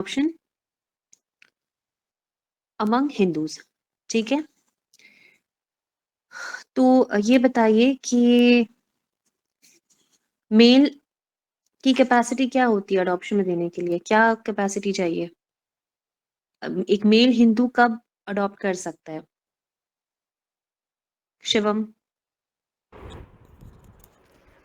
Option among Hindus. ठीक है, तो ये बताइए कि मेल की कैपेसिटी क्या होती है अडॉप्शन में देने के लिए, क्या कैपेसिटी चाहिए? एक मेल हिंदू कब अडॉप्ट कर सकता है? शिवम।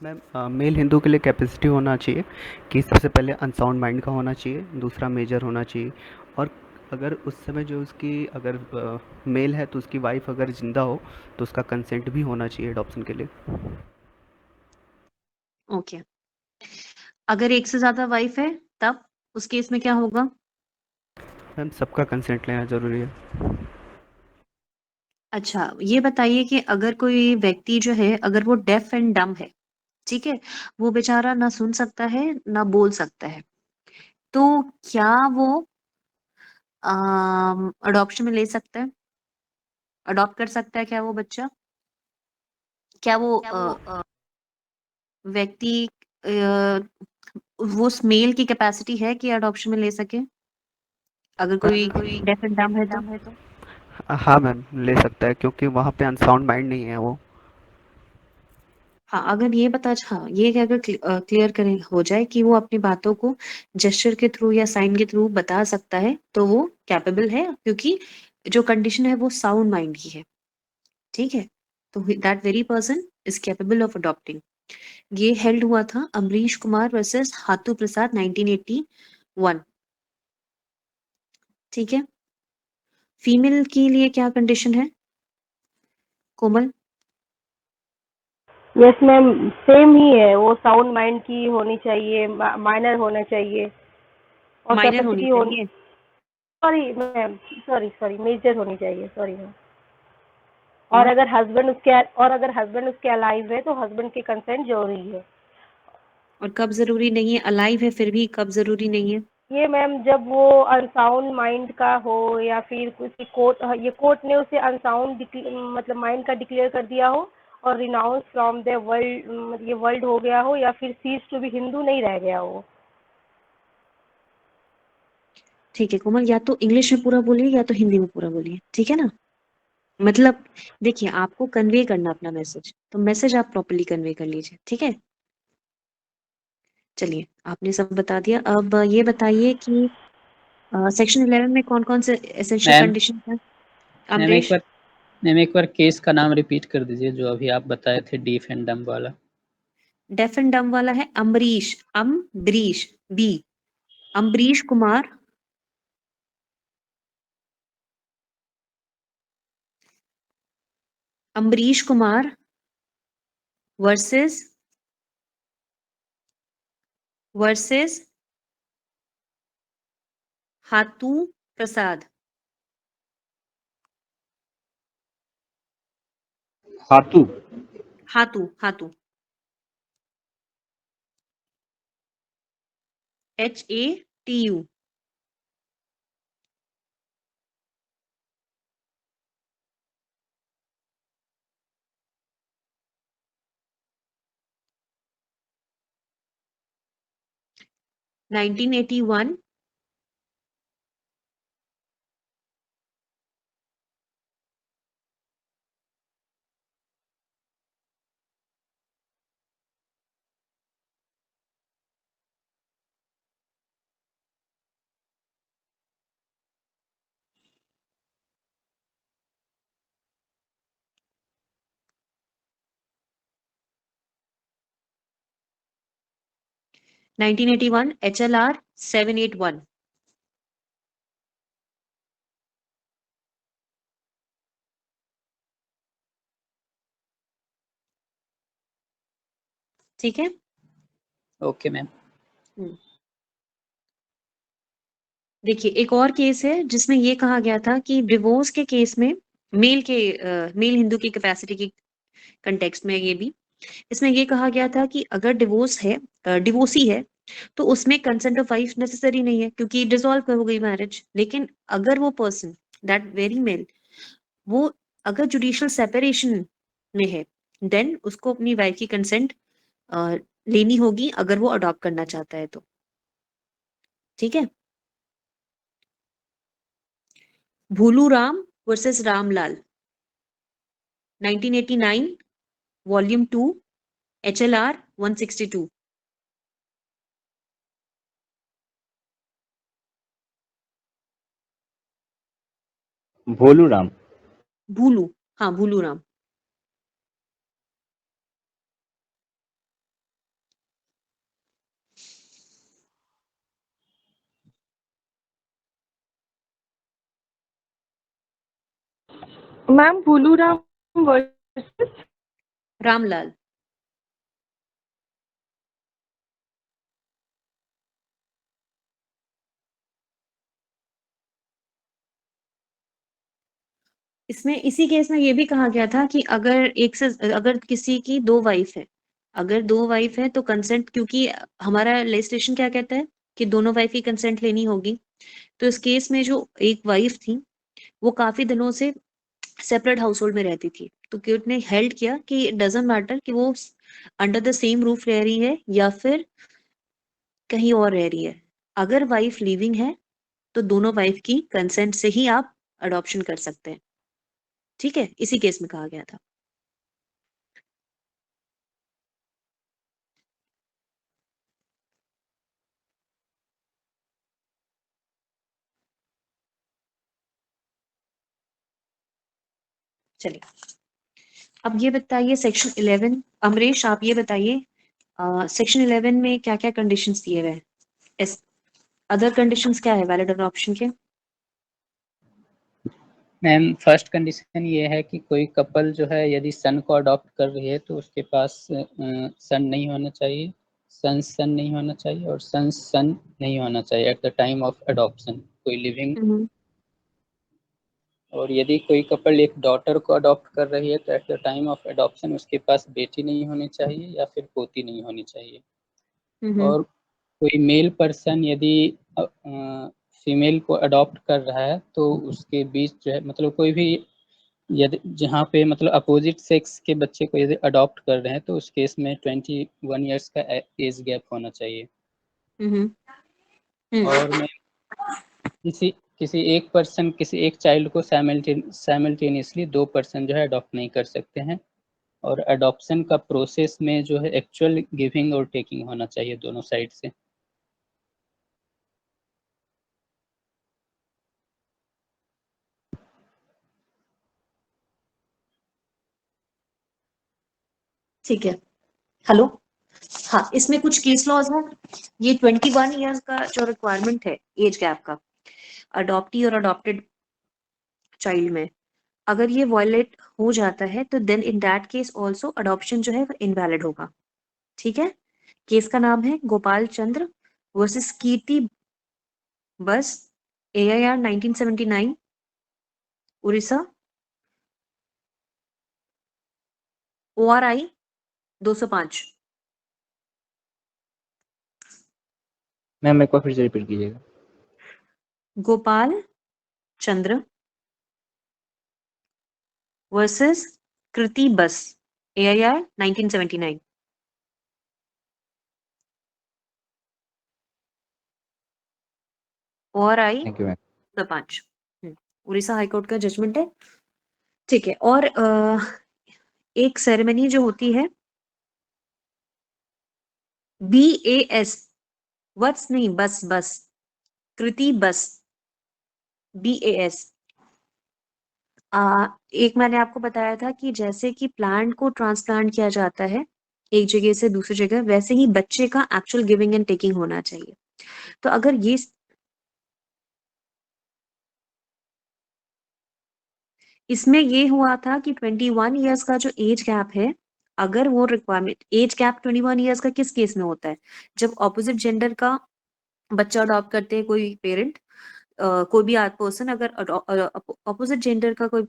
मैम मेल हिंदू के लिए कैपेसिटी होना चाहिए कि सबसे पहले अनसाउंड माइंड का होना चाहिए, दूसरा मेजर होना चाहिए, और अगर उस समय जो उसकी अगर मेल है तो उसकी वाइफ अगर ज़िंदा हो तो उसका कंसेंट भी होना चाहिए अडॉप्शन के लिए। ओके, अगर एक से ज्यादा वाइफ है तब उस केस में क्या होगा? मैम सबका कंसेंट लेना ज़रूरी है। अच्छा, ये बताइए कि अगर कोई व्यक्ति जो है अगर वो डेफ एंड डम है, ठीक है, वो बेचारा ना सुन सकता है ना बोल सकता है, तो क्या वो अडॉप्शन में ले सकता है, अडॉप्ट कर सकता है क्या वो बच्चा? क्या वो व्यक्ति वो मेल की कैपेसिटी है कि अडॉप्शन में ले सके अगर कोई डेफ एंड डम है तो? हाँ मैम ले सकता है क्योंकि वहाँ पे अनसाउंड माइंड नहीं है वो। हाँ, अगर ये पता, हाँ ये अगर क्लियर करें हो जाए कि वो अपनी बातों को जेस्चर के थ्रू या साइन के थ्रू बता सकता है तो वो कैपेबल है, क्योंकि जो कंडीशन है वो साउंड माइंड की है। ठीक है, तो that very person is capable of adopting. ये हेल्ड हुआ था अमरीश कुमार वर्सेस हाथू प्रसाद 1981। ठीक है, फीमेल के लिए क्या कंडीशन है कोमल? यस मैम, सेम ही है वो, साउंड माइंड की होनी चाहिए, माइनर होना चाहिए और माइनर होनी कैपेसिटी होनी, चाहिए। Sorry ma'am, sorry sorry major होनी चाहिए, सॉरी मैम। और और अगर हस्बैंड उसके अलाइव है तो हस्बैंड की कंसेंट जरूरी है। और कब जरूरी नहीं है? अलाइव है फिर भी कब जरूरी नहीं है? ये मैम जब वो अनसाउंड माइंड का हो या फिर कुछ कोर्ट, ये कोर्ट ने उसे अनसाउंड मतलब माइंड का डिक्लेयर कर दिया हो और रिनाउंस फ्रॉम द वर्ल्ड, ये वर्ल्ड हो गया हो, या फिर सीज टू बी हिंदू नहीं रह गया हो। ठीक है कोमल, या तो इंग्लिश में पूरा बोलिए या तो हिंदी में पूरा बोलिए, ठीक है ना? मतलब देखिए, आपको कन्वे करना अपना मैसेज, तो मैसेज आप प्रॉपर्ली कन्वे कर लीजिए, ठीक है? चलिए, आपने सब बता दिया। अब ये बताइए कि सेक्शन 11 में कौन कौन से एसेंशियल मैम कंडीशन है? मैम एक अमरीश। बार मैम एक बार केस का नाम रिपीट कर दीजिए जो अभी आप बताए थे, डीफ एंड डम वाला। डेफ एंड डम वाला है Amrish, Ambrish, B, Ambrish Kumar Ambrish Kumar versus versus Hathu Prasad. Hathu. Hathu Hathu, HATU। 1981। HLR 781। ठीक है। Okay ma'am. हम्म। देखिए, एक और केस है जिसमें ये कहा गया था कि डिवोर्स के केस में मेल हिंदू की कैपेसिटी की कंटेक्स्ट में, ये भी इसमें ये कहा गया था कि अगर डिवोर्स है, डिवोर्सी है, तो उसमें कंसेंट ऑफ वाइफ नेसेसरी नहीं है क्योंकि डिसॉल्व हो गई मैरिज। लेकिन अगर वो पर्सन, दैट वेरी मेल, वो अगर जुडिशियल सेपरेशन में है, देन उसको अपनी वाइफ की कंसेंट लेनी होगी अगर वो अडॉप्ट करना चाहता है तो। ठीक है, Bhulu Ram versus Ramlal, 1989, volume 2, HLR 162। Bholu Ram. Bhulu, हाँ भूलू राम। Ma'am Bhulu Ram versus Ramlal. इसमें इसी केस में ये भी कहा गया था कि अगर किसी की 2 वाइफ है, अगर 2 वाइफ है तो कंसेंट, क्योंकि हमारा लेजिस्लेशन क्या कहता है कि दोनों वाइफ की कंसेंट लेनी होगी। तो इस केस में जो एक वाइफ थी वो काफी दिनों से सेपरेट हाउस होल्ड में रहती थी, तो कोर्ट ने हेल्ड किया कि इट डजंट मैटर कि वो अंडर द सेम रूफ रह रही है या फिर कहीं और रह रही है। अगर वाइफ लिविंग है तो दोनों वाइफ की कंसेंट से ही आप अडॉप्शन कर सकते हैं। ठीक है, इसी केस में कहा गया था। चलिए, अब ये बताइए सेक्शन 11, अमरीश आप ये बताइए सेक्शन 11 में क्या क्या कंडीशंस दिए हुए हैं, अदर कंडीशंस क्या है वैलिड अडॉप्शन के? मैम फर्स्ट कंडीशन ये है कि कोई कपल जो है यदि सन को अडॉप्ट कर रही है तो उसके पास सन नहीं होना चाहिए, सन नहीं होना चाहिए और सन नहीं होना चाहिए at the time of adoption, कोई लिविंग। और यदि कोई कपल एक डॉटर को अडॉप्ट कर रही है तो at the time of adoption उसके पास बेटी नहीं होनी चाहिए या फिर पोती नहीं होनी चाहिए। और कोई मेल पर्सन यदि फीमेल को अडॉप्ट कर रहा है तो उसके बीच जो है मतलब कोई भी यदि जहाँ पे मतलब अपोजिट सेक्स के बच्चे को यदि अडॉप्ट कर रहे हैं तो उस केस में 21 ईयर्स का एज गैप होना चाहिए। और मैं किसी किसी एक पर्सन किसी एक चाइल्ड को साइमल्टेनियसली 2 पर्सन जो है अडॉप्ट नहीं कर सकते हैं। और अडॉप्शन का प्रोसेस में जो है एक्चुअल गिविंग और टेकिंग होना चाहिए दोनों साइड से। ठीक है, हेलो, हाँ इसमें कुछ केस लॉज हैं। ये 21 ईयर्स का जो रिक्वायरमेंट है एज गैप का अडॉप्टी और अडॉप्टेड चाइल्ड में, अगर ये वायलेट हो जाता है तो then in that case also adoption जो है वो इनवैलिड होगा। ठीक है, केस का नाम है गोपाल चंद्र वर्सेस कीर्ति बस, AIR 1979, उड़ीसा, ORI 205। मैम एक बार फिर से रिपीट कीजिएगा। गोपाल चंद्र वर्सेस कृति बस, AIR 1979, ORI thank you ma'am. 205। Orissa high court का जजमेंट है। ठीक है, और एक सेरेमनी जो होती है BAS, वत्स नहीं बस बस, कृति बस, BAS। एक मैंने आपको बताया था कि जैसे कि प्लांट को ट्रांसप्लांट किया जाता है एक जगह से दूसरी जगह, वैसे ही बच्चे का एक्चुअल गिविंग एंड टेकिंग होना चाहिए। तो अगर ये इसमें ये हुआ था कि 21 ईयर्स का जो एज गैप है, अगर वो रिक्वायरमेंट, एज गैप 21 ईयर्स का किस केस में होता है? जब ऑपोजिट जेंडर का बच्चा अडॉप्ट करते हैं कोई पेरेंट, कोई भी पर्सन अगर ऑपोजिट जेंडर का कोई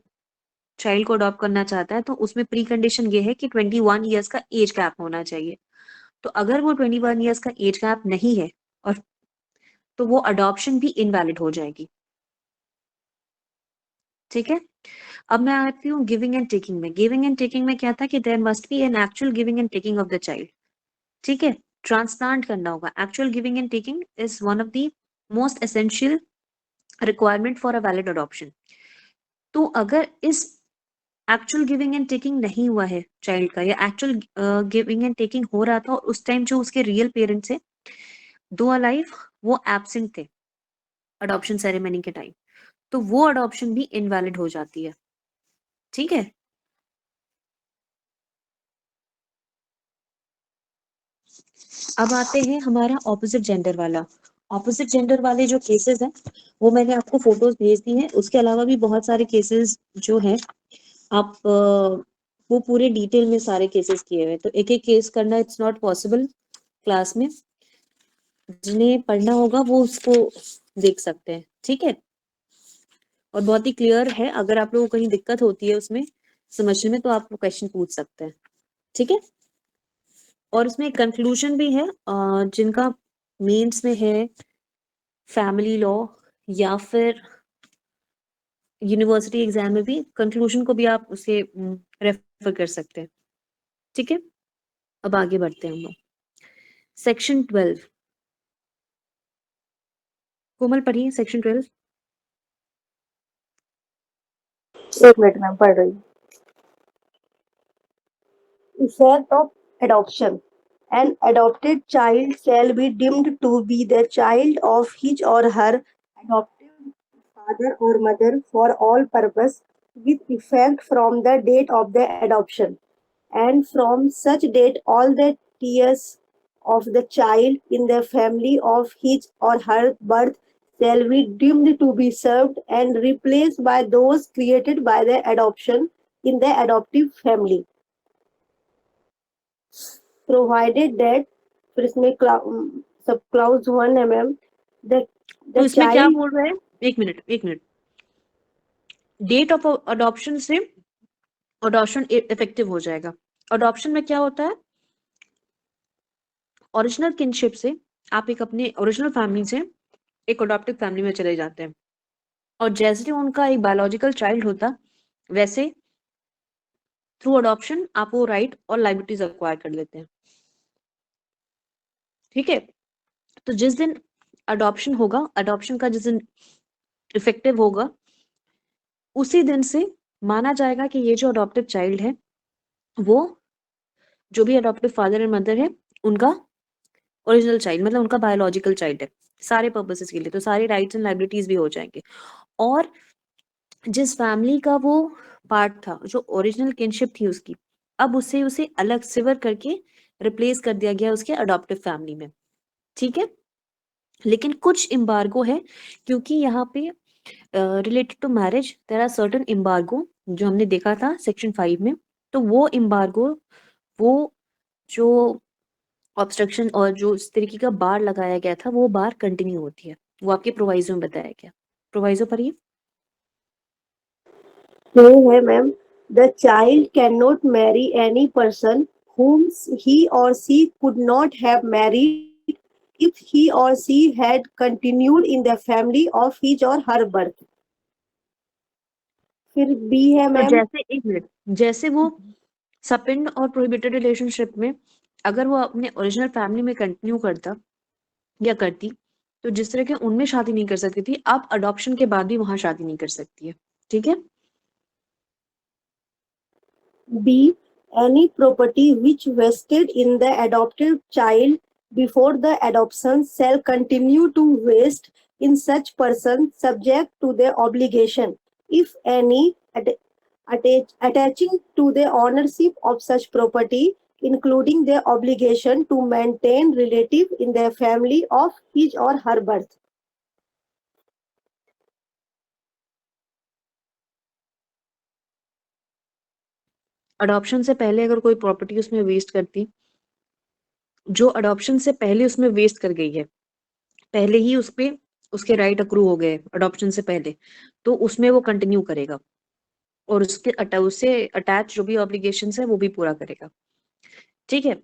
चाइल्ड को अडॉप्ट करना चाहता है तो उसमें प्री कंडीशन ये है कि 21 ईयर्स का एज गैप होना चाहिए। तो अगर वो 21 ईयर्स का एज गैप नहीं है और तो वो अडॉप्शन भी इनवैलिड हो जाएगी। ठीक है, अब मैं आती हूँ गिविंग एंड टेकिंग में। गिविंग एंड टेकिंग में क्या था कि there must be an actual giving and taking of the child. ठीक है, ट्रांसप्लांट करना होगा। Actual giving and taking is one of the most essential requirement for a valid adoption. तो अगर इस एक्चुअल गिविंग एंड टेकिंग नहीं हुआ है चाइल्ड का, या एक्चुअल गिविंग एंड टेकिंग हो रहा था और उस टाइम जो उसके रियल पेरेंट्स है दो अलाइव वो एब्सेंट थे अडॉप्शन सेरेमनी के टाइम, तो वो अडॉप्शन भी इनवैलिड हो जाती है। ठीक है, अब आते हैं हमारा ऑपोजिट जेंडर वाला। ऑपोजिट जेंडर वाले जो केसेस हैं वो मैंने आपको फोटोज भेज दी हैं, उसके अलावा भी बहुत सारे केसेस जो हैं आप वो पूरे डिटेल में सारे केसेस किए हुए, तो एक एक केस करना इट्स नॉट पॉसिबल क्लास में, जिन्हें पढ़ना होगा वो उसको देख सकते हैं। ठीक है, और बहुत ही क्लियर है, अगर आप लोगों को कहीं दिक्कत होती है उसमें समझने में तो आप क्वेश्चन पूछ सकते हैं। ठीक है, और उसमें एक कंक्लूजन भी है जिनका मेंस में है फैमिली लॉ या फिर यूनिवर्सिटी एग्जाम में भी, कंक्लूजन को भी आप उसे रेफर कर सकते हैं। ठीक है, अब आगे बढ़ते हैं हम लोग। सेक्शन 12, कोमल पढ़िए सेक्शन 12। एक मिनट मैम, पढ़ रही हूँ। Effect of adoption. An adopted child shall be deemed to be the child of his or her adoptive father or mother for all purpose, with effect from the date of the adoption, and from such date all the years of the child in the family of his or her birth shall be deemed to be served and replaced by those created by the adoption in the adoptive family, provided that, फिर इसमें सब clause 1 है ma'am, तो the इसमें क्या child, बोल रहा है, एक मिनट, डेट ऑफ अडॉप्शन से अडॉप्शन इफेक्टिव हो जाएगा। अडॉप्शन में क्या होता है, ओरिजिनल किनशिप से आप एक अपने ओरिजिनल फैमिली से एक अडॉप्टिव फैमिली में चले जाते हैं, और जैसे उनका एक बायोलॉजिकल चाइल्ड होता वैसे थ्रू अडॉप्शन आप वो राइट और लाइबिलिटीज एक्वायर कर लेते हैं। ठीक है, तो जिस दिन अडॉप्शन होगा, अडॉप्शन का जिस दिन इफेक्टिव होगा उसी दिन से माना जाएगा कि ये जो अडॉप्टिव चाइल्ड है वो जो भी अडॉप्टिव फादर एंड मदर है उनका ओरिजिनल चाइल्ड, मतलब उनका बायोलॉजिकल चाइल्ड है सारे पर्पसेस के लिए, तो सारे राइट्स एंड लाइबिलिटीज भी हो जाएंगे। और जिस फैमिली का वो पार्ट था, जो ओरिजिनल किनशिप थी उसकी, अब उसे अलग सिवर करके रिप्लेस कर दिया गया उसके अडॉप्टिव फैमिली में। ठीक है, लेकिन कुछ एम्बार्गो है, क्योंकि यहाँ पे related to marriage there are certain embargo जो हमने देखा था सेक्शन 5 में, तो वो एम्बार्गो, वो जो ऑब्स्ट्रक्शन और जो इस तरीके का बार लगाया गया था वो बार कंटिन्यू होती है, वो आपके प्रोवाइजो में बताया गया। प्रोवाइजो पर नहीं है ma'am, the child can not marry any person whom he or she could not have married if he or she had continued in the family of his or her birth. फिर B है तो ma'am, जैसे एक minute, जैसे वो सपिंड और prohibited relationship में अगर वो अपने ओरिजिनल फैमिली में कंटिन्यू करता या करती, तो जिस तरह के उनमें शादी नहीं कर सकती थी, अब अडॉप्शन के बाद भी वहां शादी नहीं कर सकती है। ठीक है, B. Any property which vested in the adopted child before the adoption shall continue to vest in such person subject to the obligation, if any, attaching to the ownership of such property, including the obligation to maintain relative in the family of his or her birth. Adoption से पहले अगर कोई property उसमें waste करती, जो adoption से पहले उसमें वेस्ट कर गई है, पहले ही उस पे उसके राइट अक्रू हो गए अडॉप्शन से पहले, तो उसमें वो कंटिन्यू करेगा और उससे अटैच जो भी ऑब्लिगेशंस है वो भी पूरा करेगा। ठीक है,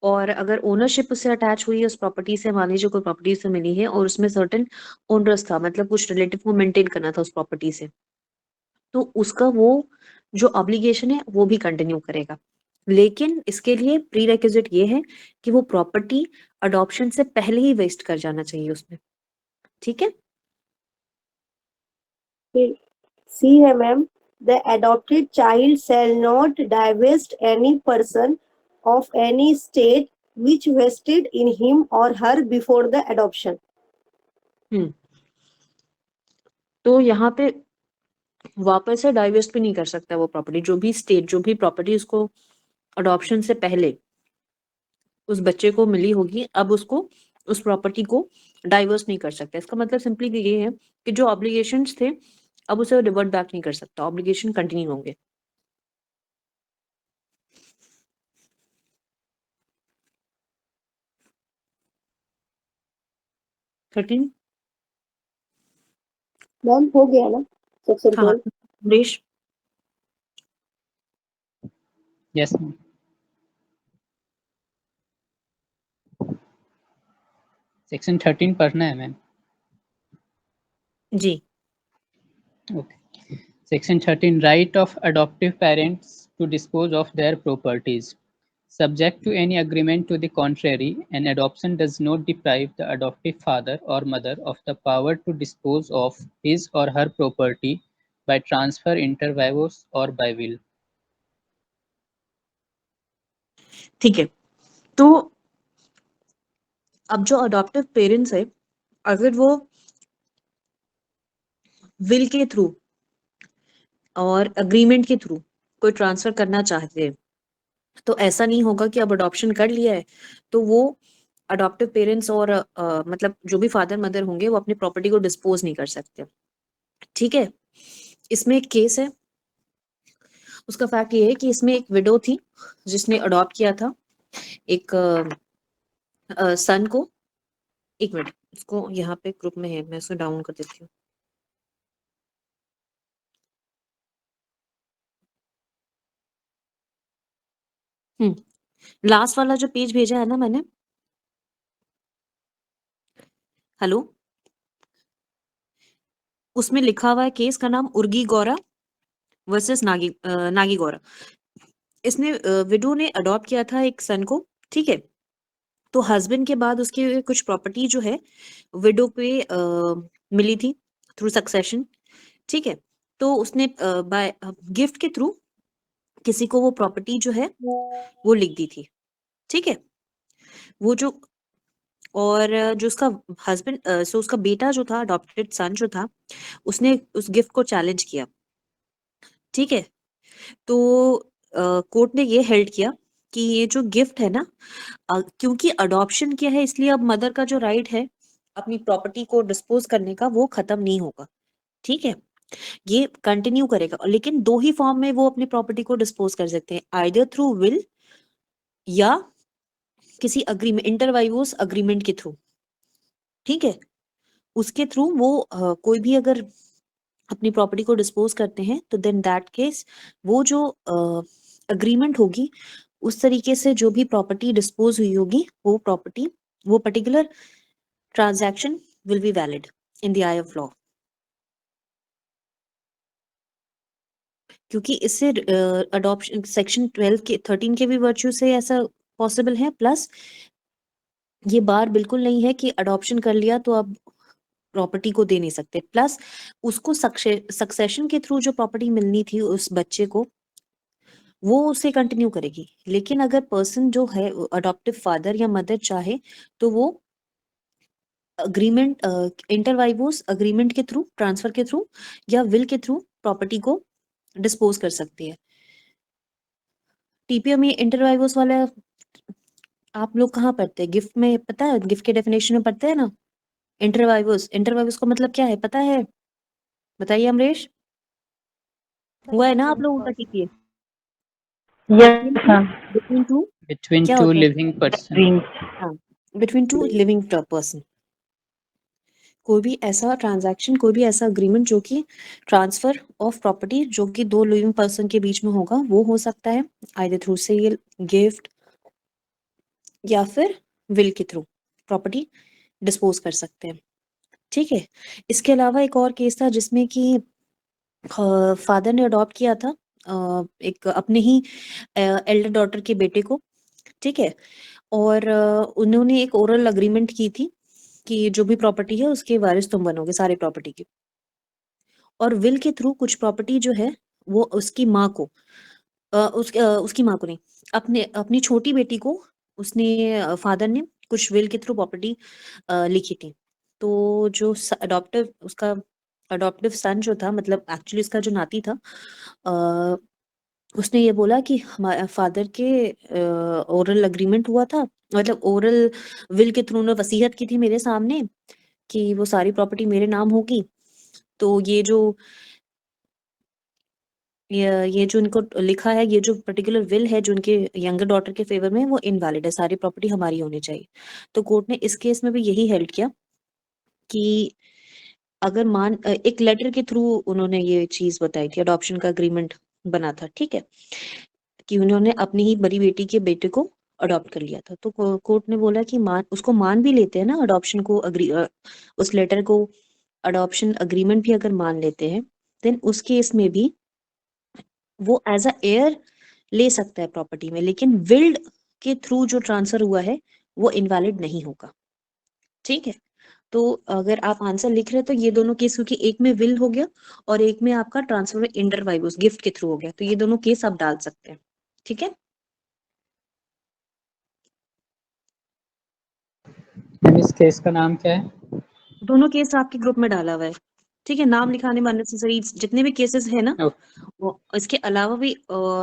और अगर ओनरशिप उससे अटैच हुई है उस प्रॉपर्टी से, मान लीजिए कोई प्रॉपर्टी से मिली है और उसमें सर्टेन ओनर्स था, मतलब कुछ रिलेटिव को मेंटेन करना था उस प्रॉपर्टी से, तो उसका वो जो ऑब्लिगेशन है वो भी कंटिन्यू करेगा। लेकिन इसके लिए प्री रेक्विजिट ये है कि वो प्रॉपर्टी अडॉप्शन से पहले ही वेस्ट कर जाना चाहिए उसमें। ठीक है, फिर सी है ma'am, the adopted child shall not divest any person of any state which vested in him or her before the adoption. तो यहाँ पे वापस से डाइवेस्ट भी नहीं कर सकता वो प्रॉपर्टी, जो भी स्टेट, जो भी प्रॉपर्टी उसको अडॉप्शन से पहले उस बच्चे को मिली होगी, अब उसको उस प्रॉपर्टी को डाइवर्स नहीं कर सकता। इसका मतलब सिंपली ये है कि जो ऑब्लिगेशंस थे अब उसे रिवर्ट बैक नहीं कर सकता, ऑब्लिगेशन कंटिन्यू होंगे। थर्टीन मैम हो गया ना सेक्शन हाँ 12? Amrish yes ma'am. सेक्शन 13 पढ़ना है ma'am. Ji. Okay. Section 13, right of adoptive parents to dispose of their properties. Subject to any agreement to the contrary, an adoption does not deprive the adoptive father or mother of the power to dispose of his or her property by transfer, inter vivos or by will. ठीक है, तो अब जो adoptive parents है, अगर वो will के through और अग्रीमेंट के थ्रू कोई ट्रांसफर करना चाहते हैं, तो ऐसा नहीं होगा कि अब अडॉप्शन कर लिया है तो वो अडॉप्टिव पेरेंट्स और मतलब जो भी फादर मदर होंगे वो अपनी प्रॉपर्टी को डिस्पोज नहीं कर सकते। ठीक है, इसमें एक केस है, उसका फैक्ट ये है कि इसमें एक विडो थी जिसने अडॉप्ट किया था एक सन को। एक मिनट, इसको यहाँ पे ग्रुप में है, मैं उसको डाउन कर देती हूँ। लास्ट वाला जो पेज भेजा है ना मैंने, हेलो, उसमें लिखा हुआ है केस का नाम उर्गी गौरा वर्सेस नागी गौरा। इसने विडो ने अडॉप्ट किया था एक सन को, ठीक है, तो हस्बैंड के बाद उसके कुछ प्रॉपर्टी जो है विडो पे मिली थी थ्रू सक्सेशन। ठीक है, तो उसने बाय गिफ्ट के थ्रू किसी को वो प्रॉपर्टी जो है वो लिख दी थी। ठीक है, वो जो और जो उसका हस्बैंड सो उसका बेटा जो था, अडॉप्टेड सन जो था, उसने उस गिफ्ट को चैलेंज किया। ठीक है, तो कोर्ट ने ये हेल्ड किया कि ये जो गिफ्ट है ना, क्योंकि अडॉप्शन किया है इसलिए अब मदर का जो राइट है अपनी प्रॉपर्टी को डिस्पोज करने का वो खत्म नहीं होगा। ठीक है, ये कंटिन्यू करेगा, लेकिन दो ही फॉर्म में वो अपनी प्रॉपर्टी को डिस्पोज कर सकते हैं, आइदर थ्रू विल या किसी अग्रीमेंट, इंटरवाइवोस अग्रीमेंट के थ्रू। ठीक है, उसके थ्रू वो कोई भी अगर अपनी प्रॉपर्टी को डिस्पोज करते हैं तो देन दैट केस वो जो अग्रीमेंट होगी उस तरीके से जो भी प्रॉपर्टी डिस्पोज हुई होगी वो प्रॉपर्टी, वो particular transaction will be valid in the I of law. क्योंकि इससे अडॉप्शन सेक्शन 12 के 13 के भी वर्च्यू से ऐसा पॉसिबल है, प्लस ये बार बिल्कुल नहीं है कि अडॉप्शन कर लिया तो अब प्रॉपर्टी को दे नहीं सकते, प्लस उसको सक्सेशन के थ्रू जो प्रॉपर्टी मिलनी थी उस बच्चे को वो उसे कंटिन्यू करेगी। लेकिन अगर पर्सन जो है अडॉप्टिव फादर या मदर चाहे तो वो अग्रीमेंट, इंटरवाइवोस अग्रीमेंट के थ्रू, ट्रांसफर के थ्रू या विल के थ्रू प्रॉपर्टी को डिस्पोज कर सकती है। टीपीओ में इंटरवाइवोस वाला आप लोग कहाँ पढ़ते हैं? गिफ्ट में पता है, गिफ्ट के डेफिनेशन में पढ़ते हैं ना इंटरवाइवोस। इंटरवाइवोस का मतलब क्या है पता है? बताइए अमरीश, हुआ है ना आप लोगों का TPA? Yes ma'am. Between two Between क्या two होता है? living person. ड्रीम्स। हाँ, बिटवीन टू लिविंग पर्सन। कोई भी ऐसा ट्रांजैक्शन, कोई भी ऐसा अग्रीमेंट जो कि ट्रांसफर ऑफ प्रॉपर्टी जो कि दो लिविंग पर्सन के बीच में होगा वो हो सकता है आइदर थ्रू सेल, गिफ्ट या फिर विल के थ्रू प्रॉपर्टी डिस्पोज कर सकते हैं। ठीक है, इसके अलावा एक और केस था जिसमें कि फादर ने अडॉप्ट किया था एक अपने ही एल्डर डॉटर के बेटे को। ठीक है, और उन्होंने एक ओरल अग्रीमेंट की थी कि जो भी प्रॉपर्टी है उसके वारिस तुम बनोगे सारे प्रॉपर्टी की। और विल के थ्रू कुछ प्रॉपर्टी जो है वो उसकी माँ को उसकी माँ को नहीं, अपनी छोटी बेटी को उसने फादर ने कुछ विल के थ्रू प्रॉपर्टी लिखी थी। तो जो उसका अडॉप्टिव सन जो था, मतलब एक्चुअली उसका जो नाती था, उसने ये बोला कि हमारे फादर के ओरल अग्रीमेंट हुआ था, मतलब ओरल विल के थ्रू ने वसीयत की थी मेरे सामने कि वो सारी प्रॉपर्टी मेरे नाम होगी। तो ये जो इनको लिखा है, ये जो पर्टिकुलर विल है जो उनके यंगर डॉटर के फेवर में, वो इनवैलिड है, सारी प्रॉपर्टी हमारी होनी चाहिए। तो कोर्ट ने इस केस में भी यही हेल्ड किया कि अगर एक लेटर के थ्रू उन्होंने ये चीज बताई थी, अडॉप्शन का अग्रीमेंट बना था, ठीक है, कि उन्होंने अपनी ही बड़ी बेटी के बेटे को अडॉप्ट कर लिया था। तो कोर्ट ने बोला कि उसको मान भी लेते हैं ना अडॉप्शन को, उस लेटर को अडॉप्शन अग्रीमेंट भी अगर मान लेते हैं, देन उस केस में भी वो एज अ एयर ले सकता है प्रॉपर्टी में, लेकिन विल्ड के थ्रू जो ट्रांसफर हुआ है वो इनवैलिड नहीं होगा। ठीक है, तो अगर आप आंसर लिख रहे हैं तो ये दोनों केस, क्योंकि एक में विल हो गया और एक में आपका ट्रांसफर इंटर वाइवस गिफ्ट के थ्रू हो गया, तो ये दोनों केस आप डाल सकते हैं। ठीक है, मैम इस केस का नाम क्या है? दोनों केस आपके ग्रुप में डाला हुआ है। ठीक है, नाम लिखाने में अननेसेसरी जितने भी केसेस है ना, इसके अलावा भी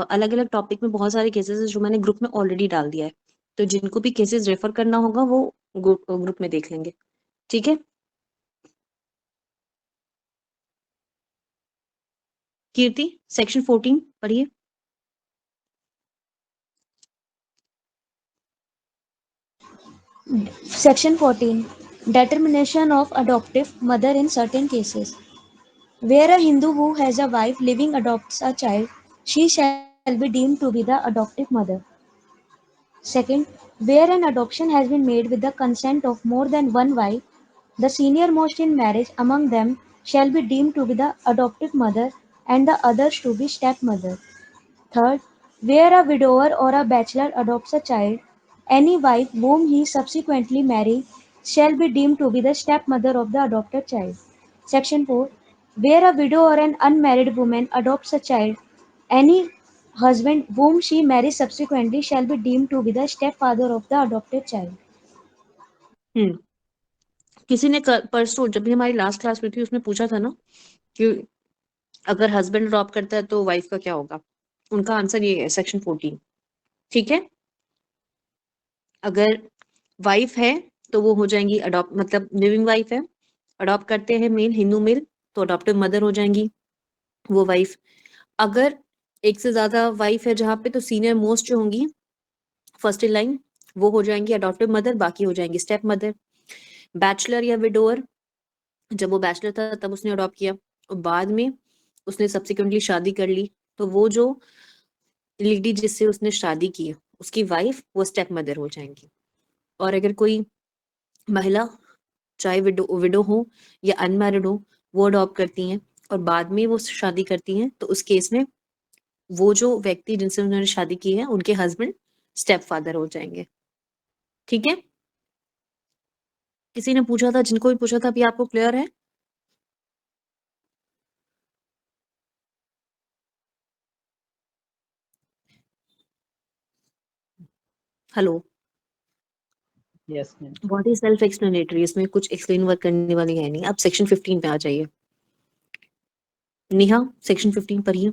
अलग अलग टॉपिक में बहुत सारे केसेस है जो मैंने ग्रुप में ऑलरेडी डाल दिया है। तो जिनको भी केसेस रेफर करना होगा वो ग्रुप में देख लेंगे। ठीक है, कीर्ति सेक्शन 14 पढ़िए। Section 14. Determination of adoptive mother in certain cases. Where a Hindu who has a wife living adopts a child, she shall be deemed to be the adoptive mother. Second, where an adoption has been made with the consent of more than one wife, the senior-most in marriage among them shall be deemed to be the adoptive mother and the others to be stepmother. Third, where a widower or a bachelor adopts a child, any wife whom he subsequently marries shall be deemed to be the stepmother of the adopted child. Section 4. Where a widow or an unmarried woman adopts a child, any husband whom she marries subsequently shall be deemed to be the stepfather of the adopted child. किसी ने परसों जब भी हमारी last class हुई थी उसमें पूछा था ना कि अगर हस्बैंड ड्रॉप करता है तो वाइफ का क्या होगा, उनका आंसर ये है सेक्शन 14। ठीक है, अगर वाइफ है तो वो हो जाएंगी अडॉप्ट, मतलब लिविंग वाइफ है, अडॉप्ट करते हैं मेल, हिंदू मेल, तो अडॉप्टिव मदर हो जाएंगी वो वाइफ। अगर एक से ज्यादा वाइफ है जहाँ पे, तो सीनियर मोस्ट जो होंगी फर्स्ट इन लाइन वो हो जाएंगी अडॉप्टिव मदर, बाकी हो जाएंगी स्टेप मदर। बैचलर या विडोअर, जब वो बैचलर था तब उसने अडॉप्ट किया और बाद में उसने सब्सिक्वेंटली शादी कर ली, तो वो जो लेडी जिससे उसने शादी की उसकी वाइफ वो स्टेप मदर हो जाएंगी। और अगर कोई महिला चाहे विडो हो या अनमैरिड हो वो अडॉप्ट करती हैं और बाद में वो शादी करती हैं, तो उस केस में वो जो व्यक्ति जिनसे उन्होंने शादी की है उनके हस्बैंड स्टेप फादर हो जाएंगे। ठीक है, किसी ने पूछा था, जिनको भी पूछा था, अभी आपको क्लियर है? Hello, yes ma'am. बहुत ही सेल्फ एक्सप्लेनेटरी, इसमें कुछ एक्सप्लेन वर्क करने वाली है नहीं। आप सेक्शन 15 पे आ जाइए। नेहा सेक्शन 15 पढ़िए।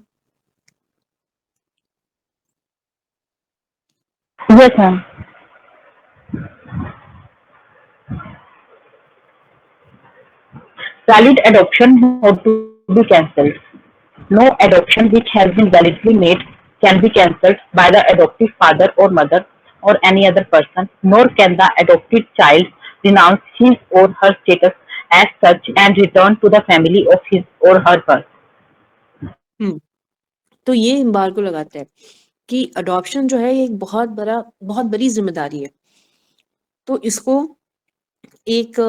Yes, ma'am. Valid adoption have to be cancelled. No adoption which has been validly made can be cancelled by the adoptive father or mother or any other person, nor can the adopted child renounce his or her status as such and return to the family of his or her birth. तो ये embargo लगाते हैं कि adoption जो है ये एक बहुत बड़ी जिम्मेदारी है। तो इसको एक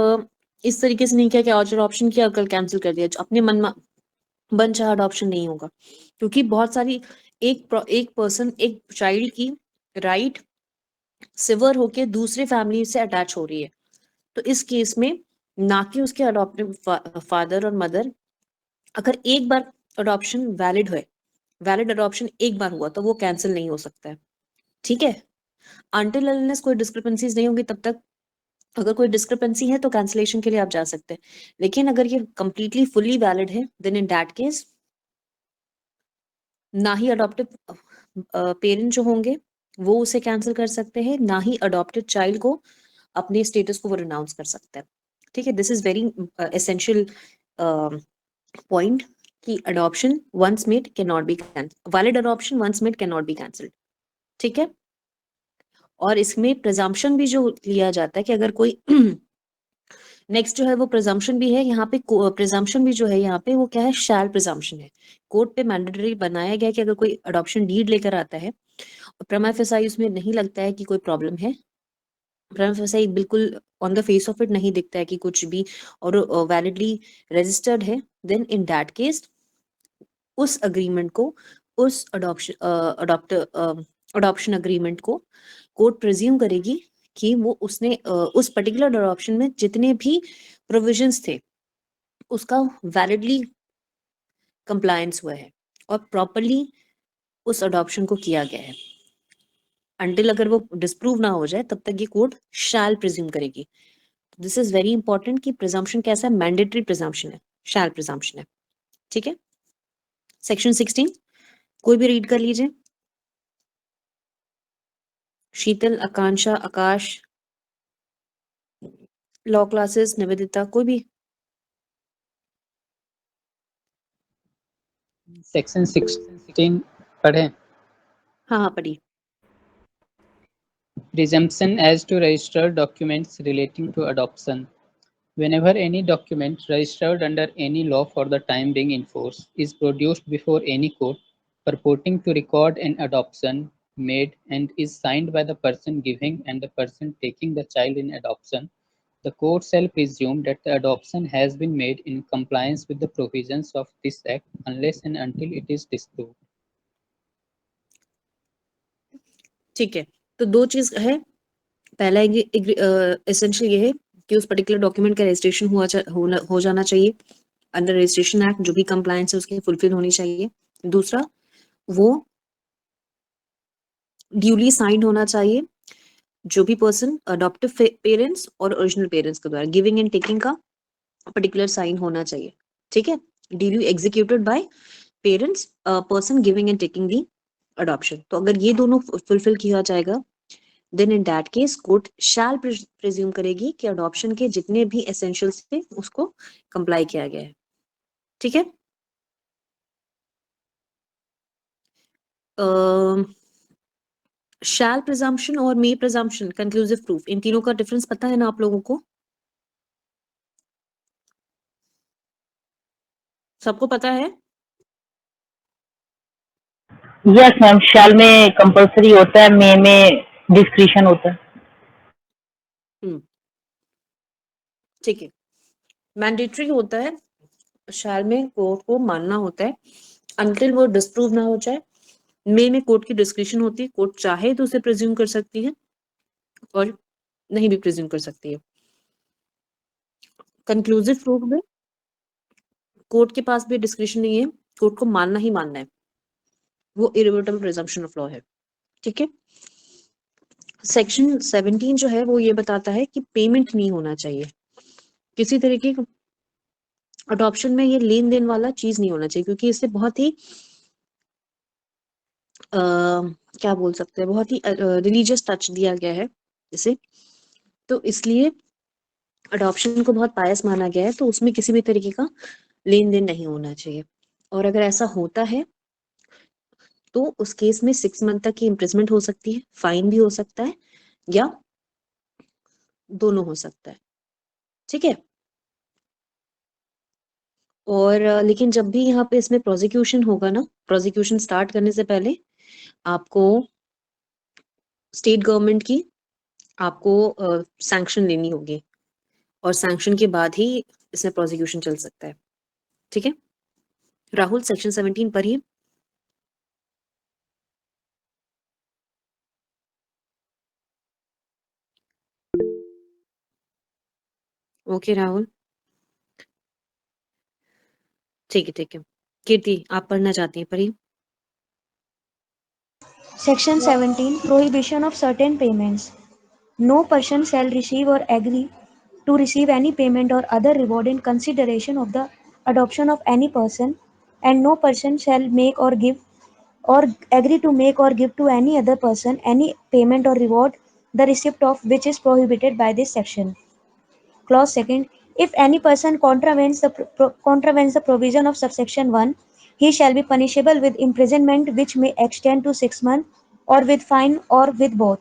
इस तरीके से नहीं किया कि आज अडॉप्शन किया कल कैंसिल कर दिया, अपने मन में बन चाहे अडॉप्शन नहीं होगा, क्योंकि बहुत सारी एक पर्सन, एक चाइल्ड की राइट सिवर होके दूसरे फैमिली से अटैच हो रही है। तो इस केस में ना कि उसके अडॉप्टिव फादर और मदर अगर एक बार अडॉप्शन वैलिड अडॉप्शन एक बार हुआ तो वो कैंसिल नहीं हो सकता है, ठीक है। अनटिल अनलेस कोई डिस्क्रिपेंसीज नहीं होगी तब तक, अगर कोई डिस्क्रिपेंसी है तो कैंसिलेशन के लिए आप जा सकते हैं। लेकिन अगर ये कंप्लीटली फुली वैलिड है देन इन दैट केस ना ही अडॉप्टिव पेरेंट जो होंगे वो उसे कैंसिल कर सकते हैं, ना ही अडॉप्टेड चाइल्ड को अपने स्टेटस को वो रिनाउंस कर सकता है, ठीक है। This is very essential point कि adoption once made can not be cancel, valid adoption once made can not be cancelled, ठीक है। और इसमें प्रिजम्पशन भी जो लिया जाता है कि अगर कोई नेक्स्ट जो है वो प्रिजम्पशन भी है यहाँ पे, प्रिजम्पशन भी जो है यहाँ पे वो क्या है, शैल प्रिजम्पशन है। कोर्ट पे मैंडेटरी बनाया गया कि अगर कोई अडॉप्शन डीड लेकर आता है और प्रमा फेसाई उसमें नहीं लगता है कि कोई प्रॉब्लम है, प्रमा फेसाई बिल्कुल on the face of it नहीं दिखता है कि कुछ भी और वैलिडली रजिस्टर्ड है, देन इन दैट केस उस अग्रीमेंट को, उस अडॉप्शन अग्रीमेंट को कोर्ट प्रिज्यूम करेगी कि वो उसने उस पर्टिकुलर अडॉप्शन में जितने भी प्रोविजंस थे उसका वैलिडली कंप्लायंस हुआ है और प्रॉपरली उस अडॉप्शन को किया गया है। अंटिल अगर वो डिस्प्रूव ना हो जाए तब तक ये कोर्ट शैल प्रिज्यूम करेगी। दिस इज वेरी इंपॉर्टेंट कि प्रिजम्पशन कैसा है, मैंडेटरी प्रिजम्पशन है, शैल प्रिजम्पशन है, ठीक है। सेक्शन 16 कोई भी रीड कर लीजिए, शीतल, आकांक्षा, आकाश, लॉ क्लासेस, निवेदिता, कोई भी। सेक्शन 16 पढ़ें। हाँ हाँ पढ़िए। Presumption as to registered documents relating to adoption. Whenever any document registered under any law for the time being in force is produced before any court purporting to record an adoption made and is signed by the person giving and the person taking the child in adoption, the court shall presume that the adoption has been made in compliance with the provisions of this act unless and until it is disproved. ठीक है, तो दो चीज है। पहला essential ये है कि उस पर्टिकुलर डॉक्यूमेंट का रजिस्ट्रेशन हो जाना चाहिए अंडर रजिस्ट्रेशन एक्ट, जो भी कंप्लायंस है उसकी फुलफिल होनी चाहिए। दूसरा, वो ड्यूली साइंड होना चाहिए, जो भी पर्सन अडॉप्टिव पेरेंट्स और ओरिजिनल पेरेंट्स के द्वारा गिविंग एंड टेकिंग का पर्टिकुलर साइन होना चाहिए, ठीक है। Duly executed by parents, person giving and taking the adoption. तो अगर ये दोनों फुलफिल किया जाएगा then in that case court shall presume करेगी कि अडॉप्शन के जितने भी एसेंशियल्स थे उसको कंप्लाई किया गया है, ठीक है। शैल प्रिजम्पशन और मे प्रिजम्पशन, कंक्लूसिव प्रूफ, इन तीनों का डिफरेंस पता है ना आप लोगों को? सबको पता है? यस मैम, शैल में कंपलसरी होता है, मे में डिस्क्रिशन होता है। ठीक है, मैंडेटरी होता है, शैल में कोर्ट को मानना होता है अनटिल वो डिस्प्रूव ना हो जाए। मे में कोर्ट की डिस्क्रिशन होती है, कोर्ट चाहे तो उसे प्रिज्यूम कर सकती है और नहीं भी प्रिज्यूम कर सकती है। कंक्लूसिव प्रूफ में कोर्ट के पास भी डिस्क्रिशन नहीं है, कोर्ट को मानना ही मानना है, वो इरिवर्टेबल प्रिजम्पशन ऑफ लॉ है, ठीक है। सेक्शन 17 जो है वो ये बताता है कि पेमेंट नहीं होना चाहिए, किसी तरीके का अडॉप्शन में ये लेन देन वाला चीज नहीं होना चाहिए, क्योंकि इससे बहुत ही क्या बोल सकते हैं, बहुत ही रिलीजियस टच दिया गया है इसे, तो इसलिए अडॉप्शन को बहुत पायस माना गया है, तो उसमें किसी भी तरीके का लेन देन नहीं होना चाहिए। और अगर ऐसा होता है तो उस केस में 6 मंथ तक की इम्प्रिजमेंट हो सकती है, फाइन भी हो सकता है या दोनों हो सकता है, ठीक है। और लेकिन जब भी यहाँ पे इसमें प्रोसिक्यूशन होगा ना, प्रोसिक्यूशन स्टार्ट करने से पहले आपको स्टेट गवर्नमेंट की आपको सैंक्शन लेनी होगी और सैंक्शन के बाद ही इसमें प्रोसिक्यूशन चल सकता है, ठीक है। राहुल सेक्शन 17 पढ़िए। ओके राहुल, ठीक है। कीर्ति, आप पढ़ना चाहती हैं, पढ़िए। Section 17 Prohibition of certain payments. No person shall receive or agree to receive any payment or other reward in consideration of the adoption of any person, and no person shall make or give or agree to make or give to any other person any payment or reward, the receipt of which is prohibited by this section. Clause 2. If any person contravenes the provision of subsection 1, he shall be punishable with imprisonment which may extend to 6 months, or with fine, or with both.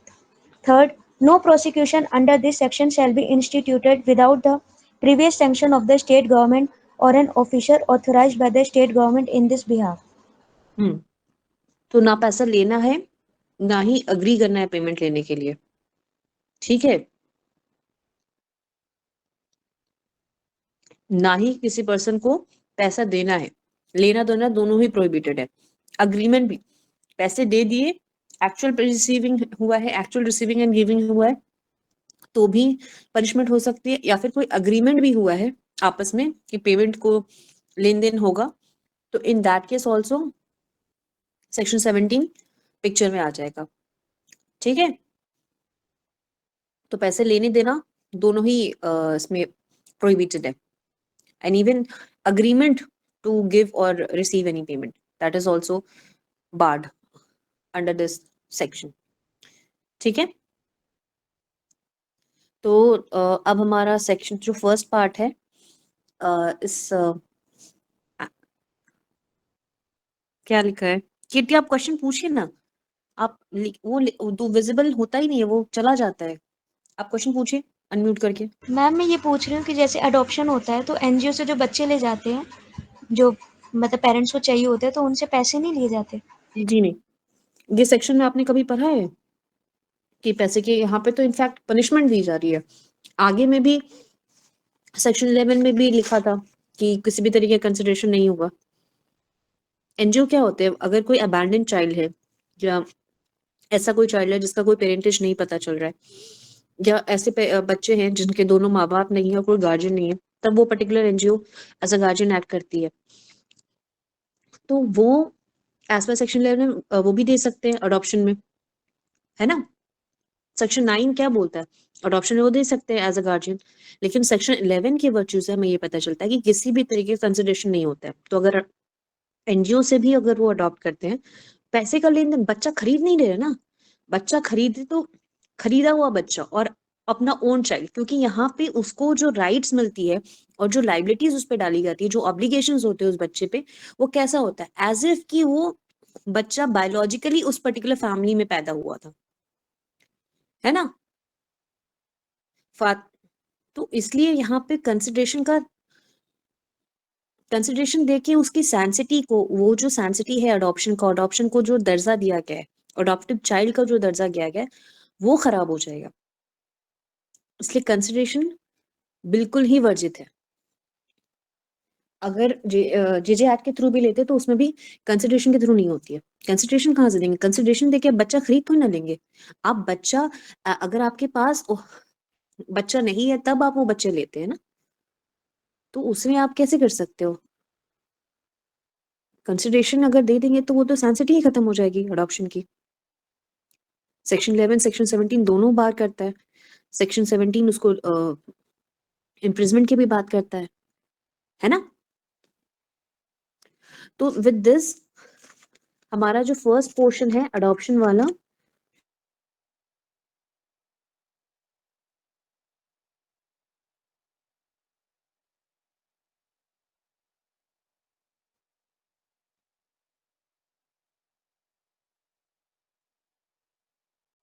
Third, no prosecution under this section shall be instituted without the previous sanction of the state government or an officer authorized by the state government in this behalf. तो ना पैसा लेना है, ना ही agree करना है payment लेने के लिए, ठीक है। ना ही किसी पर्सन को पैसा देना है, लेना देना दोनों ही प्रोहिबिटेड है। अग्रीमेंट भी, पैसे दे दिए, एक्चुअल रिसीविंग हुआ है, एक्चुअल रिसीविंग एंड गिविंग हुआ है, तो भी पनिशमेंट हो सकती है, या फिर कोई अग्रीमेंट भी हुआ है आपस में कि पेमेंट को लेन देन होगा, तो इन that case also section 17 picture में आ जाएगा, ठीक है। तो पैसे लेने देना दोनों ही इसमें प्रोहिबिटेड है, and even agreement to give or receive any payment, that is also barred under this section, ठीक है। तो अब हमारा सेक्शन जो फर्स्ट पार्ट है इस क्या लिखा है कीर्ति, आप क्वेश्चन पूछिए ना, आप वो तो विजिबल होता ही नहीं है, वो चला जाता है, आप क्वेश्चन पूछिए अनम्यूट करके। मैम मैं ये पूछ रही हूँ कि जैसे अडॉप्शन होता है तो एनजीओ से जो बच्चे ले जाते हैं, जो मतलब पेरेंट्स को चाहिए होते हैं, तो उनसे पैसे नहीं लिए जाते? जी नहीं, ये सेक्शन में आपने कभी पढ़ा है कि पैसे के, यहाँ पे तो इनफैक्ट पनिशमेंट दी जा रही है। आगे में भी सेक्शन 11 में भी लिखा था कि किसी भी तरीके का कंसिडरेशन नहीं होगा। एनजीओ क्या होते हैं, अगर कोई अबैंडन चाइल्ड है या ऐसा कोई चाइल्ड है जिसका कोई पेरेंटेज नहीं पता चल रहा है, या ऐसे बच्चे हैं जिनके दोनों माँ बाप नहीं है और कोई गार्जियन नहीं है, तब वो particular NGO as a guardian act करती है। तो वो एज पर सेक्शन 11 वो भी दे सकते हैं अडॉप्शन में, है ना। सेक्शन 9 क्या बोलता है, अडॉप्शन वो दे सकते हैं एज अ गार्जियन, लेकिन सेक्शन 11 के वर्च्यू से हमें ये पता चलता है कि किसी भी तरीके का कंसिडरेशन नहीं होता है। तो अगर एनजीओ से भी अगर वो अडॉप्ट करते हैं, पैसे का लेन देन, बच्चा खरीद नहीं रहे ना, बच्चा खरीदे तो खरीदा हुआ बच्चा और अपना ओन चाइल्ड, क्योंकि यहाँ पे उसको जो राइट्स मिलती है और जो लाइबिलिटीज उस पर डाली जाती है, जो ऑब्लिगेशंस होते हैं उस बच्चे पे, वो कैसा होता है, एज इफ कि वो बच्चा बायोलॉजिकली उस पर्टिकुलर फैमिली में पैदा हुआ था, है ना। तो इसलिए यहाँ पे कंसिडरेशन देके उसकी सैंसिटी को, वो जो सैंसिटी है अडॉप्शन को जो दर्जा दिया गया है, अडॉप्टिव चाइल्ड का जो दर्जा दिया गया है, वो खराब हो जाएगा। इसलिए कंसिडरेशन बिल्कुल ही वर्जित है। अगर जे एक्ट के थ्रू भी लेते तो उसमें भी कंसिडरेशन के थ्रू नहीं होती है। कंसिडरेशन कहाँ से देंगे, कंसिडरेशन देके बच्चा खरीद तो ना लेंगे आप। बच्चा अगर आपके पास बच्चा नहीं है तब आप वो बच्चे लेते हैं ना, तो उसमें आप कैसे कर सकते हो। कंसिडरेशन अगर दे देंगे तो वो तो सैंसिटी ही खत्म हो जाएगी अडॉप्शन की। सेक्शन 11 सेक्शन 17 दोनों बात करता है। सेक्शन 17 उसको इम्प्रिजमेंट की भी बात करता है ना। तो विद दिस हमारा जो फर्स्ट पोर्शन है अडॉप्शन वाला,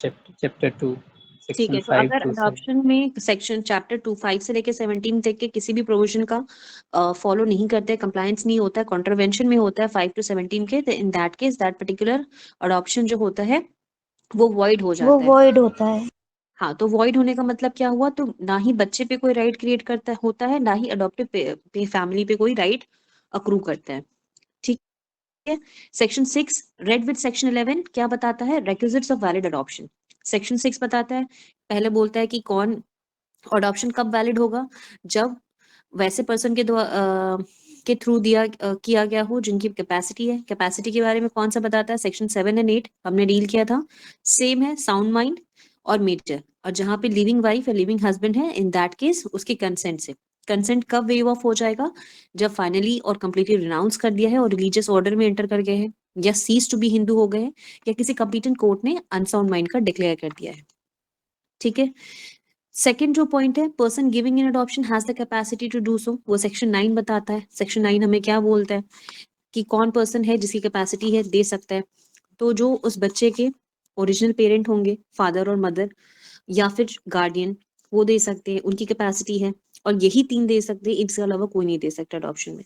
चैप्टर 2 ठीक है। सेक्शन तो 5 अगर to 7 अडॉप्शन में सेक्शन चैप्टर 2 5 से लेके 17 तक के किसी भी प्रोविजन का फॉलो नहीं करते, कंप्लायंस नहीं होता है, कॉन्ट्रवेंशन में होता है 5 to 17 के, तो इन that case that particular adoption जो होता है वो वॉइड हो वो जाता है। वॉइड होता है। हाँ, तो वॉइड होने का मतलब क्या हुआ, तो ना ही बच्चे पे कोई राइट क्रिएट करता होता है, ना ही अडॉप्टिव पे फैमिली पे कोई राइट अक्रू करता है, ठीक है। सेक्शन 6 रेड विद सेक्शन 11 क्या बताता है, requisites of valid adoption. Section 6 बताता है, पहले बोलता है कि कौन अडॉप्शन कब वैलिड होगा, जब वैसे पर्सन के के थ्रू किया गया हो, जिनकी कैपेसिटी है। कैपेसिटी के बारे में कौन सा बताता है? सेक्शन 7 एंड 8 हमने डील किया था। सेम है साउंड माइंड और मेजर। और जहां पे लिविंग वाइफ या लिविंग हस्बैंड है, इन दैट केस उसके कंसेंट से। कंसेंट कब वेव ऑफ हो जाएगा? जब फाइनली और कंप्लीटली रिनाउंस कर दिया है और रिलीजियस ऑर्डर में एंटर कर गए हैं, या सीज टू बी हिंदू हो गए हैं, या किसी कॉम्पिटेंट कोर्ट ने अनसाउंड माइंड का डिक्लेयर कर दिया है। ठीक है। सेकेंड जो पॉइंट है, person giving in adoption has the capacity to do so, वो सेक्शन 9 बताता है। सेक्शन 9 हमें क्या बोलता है कि कौन पर्सन है जिसकी कैपेसिटी है, दे सकता है। तो जो उस बच्चे के ओरिजिनल पेरेंट होंगे, फादर और मदर, या फिर गार्डियन, वो दे सकते हैं, उनकी कैपेसिटी है। और यही 3 दे सकते हैं, इसके अलावा कोई नहीं दे सकता अडॉप्शन में।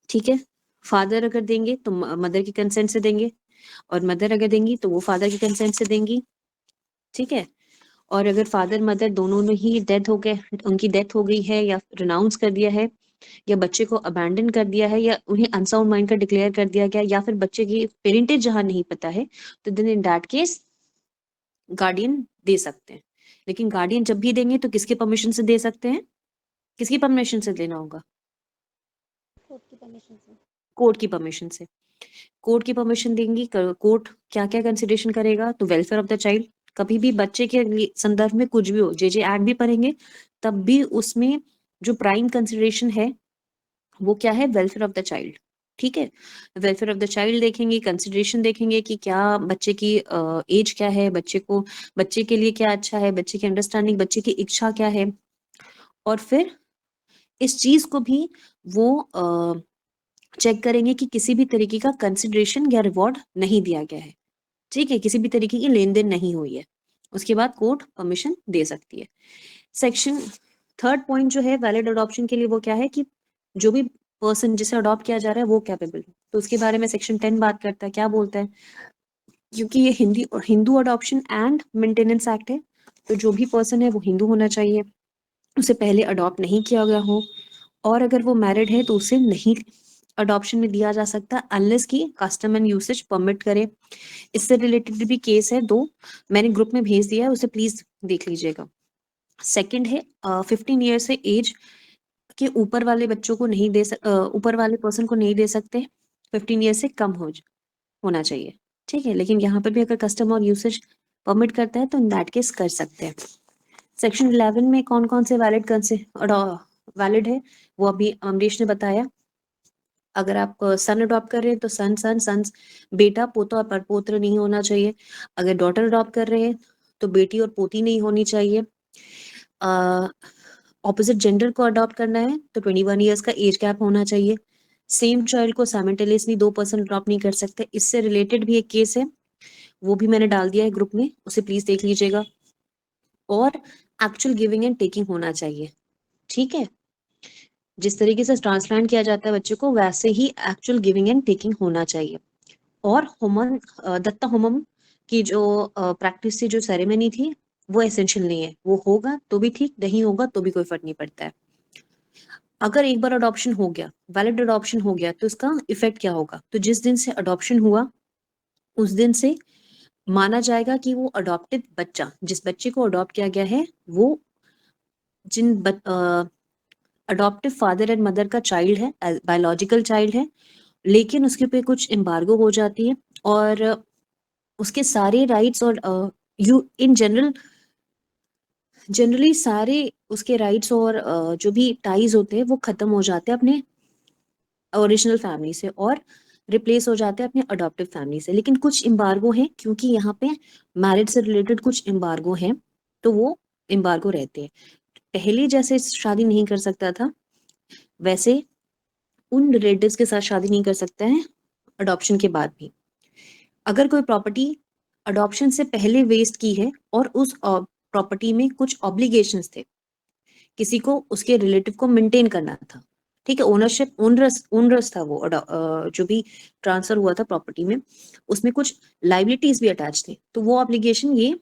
ठीक है। फादर अगर देंगे तो मदर की कंसेंट से देंगे, और मदर अगर देंगी तो वो फादर की कंसेंट से देंगी। ठीक है। और अगर फादर मदर दोनों में ही डेथ हो गए, उनकी डेथ हो गई है, या रिनाउंस कर दिया है, या बच्चे को अबैंडन कर दिया है, या उन्हें अनसाउंड माइंड का डिक्लेयर कर दिया गया, या फिर बच्चे की पेरेंटेज जहां नहीं पता है, तो then in that case guardian दे सकते हैं। लेकिन गार्डियन जब भी देंगे तो किसके परमिशन से दे सकते हैं? किसकी परमिशन से देना होगा? कोर्ट की परमिशन से। कोर्ट की परमिशन से। कोर्ट की परमिशन देंगी। कोर्ट क्या क्या कंसिडरेशन करेगा? तो वेलफेयर ऑफ द चाइल्ड। कभी भी बच्चे के संदर्भ में कुछ भी हो, जे एक्ट भी पढ़ेंगे, तब भी उसमें जो प्राइम कंसिडरेशन है वो क्या है? Welfare of the child. ठीक है। वेलफेयर ऑफ द चाइल्ड देखेंगे, कंसिडरेशन देखेंगे कि क्या बच्चे की एज क्या है, बच्चे के लिए क्या अच्छा है, बच्चे की अंडरस्टैंडिंग, बच्चे की इच्छा क्या है। और फिर इस चीज को भी वो चेक करेंगे कि किसी भी तरीके का कंसिडरेशन या रिवॉर्ड नहीं दिया गया है। ठीक है, किसी भी तरीके की लेन देन नहीं हुई है। उसके बाद कोर्ट परमिशन दे सकती है। सेक्शन 3 पॉइंट जो है वैलिड अडॉप्शन के लिए, वो क्या है कि जो भी पर्सन जिसे अडॉप्ट किया जा रहा है वो कैपेबल है। तो उसके बारे में सेक्शन 10 बात करता है। क्या बोलता है? क्योंकि ये Hindu adoption and maintenance act है, तो जो भी पर्सन है वो हिंदू होना चाहिए, उसे पहले अडॉप्ट नहीं किया गया हो, और अगर वो मैरिड है तो उसे नहीं अडॉप्शन में दिया जा सकता अनलेस की कस्टम एंड यूसेज परमिट करे। इससे रिलेटेड भी केस है 2, मैंने ग्रुप में भेज दिया है, उसे प्लीज देख लीजिएगा। सेकंड है 15 ईयर से एज के ऊपर वाले बच्चों को नहीं ऊपर वाले पर्सन को नहीं दे सकते, 15 ईयर से कम होना चाहिए। ठीक है। लेकिन यहाँ पर भी अगर कस्टम और यूसेज परमिट करता है तो इन दैट केस कर सकते हैं। सेक्शन 11 में कौन कौन से वैलिड है वो अभी अमरीश ने बताया। अगर आप सन अडॉप्ट कर रहे हैं तो सन्स, बेटा पोता और परपोत्र नहीं होना चाहिए। अगर डॉटर अडॉप्ट कर रहे हैं तो बेटी और पोती नहीं होनी चाहिए। ऑपोजिट जेंडर को अडॉप्ट करना है तो 21 ईयर्स का एज गैप होना चाहिए। सेम चाइल्ड को साइमल्टेनियसली 2 पर्सन अडॉप्ट नहीं कर सकते। इससे रिलेटेड भी एक केस है, वो भी मैंने डाल दिया है ग्रुप में, उसे प्लीज देख लीजिएगा। और एक्चुअल गिविंग एंड टेकिंग होना चाहिए। ठीक है। जिस तरीके से ट्रांसप्लांट किया जाता है बच्चे को, वैसे ही एक्चुअल गिविंग एंड टेकिंग होना चाहिए। और दत्ता होमम की जो प्रैक्टिस थी, जो सेरेमनी थी, वो एसेंशियल नहीं है। वो होगा तो भी ठीक, नहीं होगा तो भी कोई फर्क नहीं पड़ता है। अगर एक बार अडॉप्शन हो गया, वैलिड अडॉप्शन हो गया, तो इसका इफेक्ट क्या होगा? तो जिस दिन से अडॉप्शन हुआ उस दिन से माना जाएगा कि वो अडॉप्टेड बच्चा, जिस बच्चे को अडॉप्ट किया गया है, वो जिन अडॉप्टिव फादर एंड मदर का चाइल्ड है, बायोलॉजिकल चाइल्ड है, लेकिन उसके पे कुछ एम्बार्गो हो जाती है और उसके सारे राइट्स और इन जनरली सारे उसके राइट्स और जो भी टाइज होते हैं वो खत्म हो जाते हैं अपने ओरिजिनल फैमिली से और रिप्लेस हो जाते हैं अपने अडॉप्टिव फैमिली से। लेकिन कुछ एम्बार्गो हैं, क्योंकि यहाँ पे मैरिज से रिलेटेड कुछ एम्बार्गो हैं, तो वो एम्बार्गो रहते हैं। पहले जैसे शादी नहीं कर सकता था, वैसे उन रिलेटिव्स के साथ शादी नहीं कर सकता है अडॉप्शन के बाद भी। अगर कोई प्रॉपर्टी अडॉप्शन से पहले वेस्ट की है और उस प्रॉपर्टी में कुछ ऑब्लिगेशंस थे, किसी को उसके रिलेटिव को मेंटेन करना था, ठीक है, ओनरशिप ओनरस था वो, जो भी ट्रांसफर हुआ था प्रॉपर्टी में, उसमें कुछ लाइबिलिटीज भी अटैच थे, तो वो ऑब्लिगेशन ये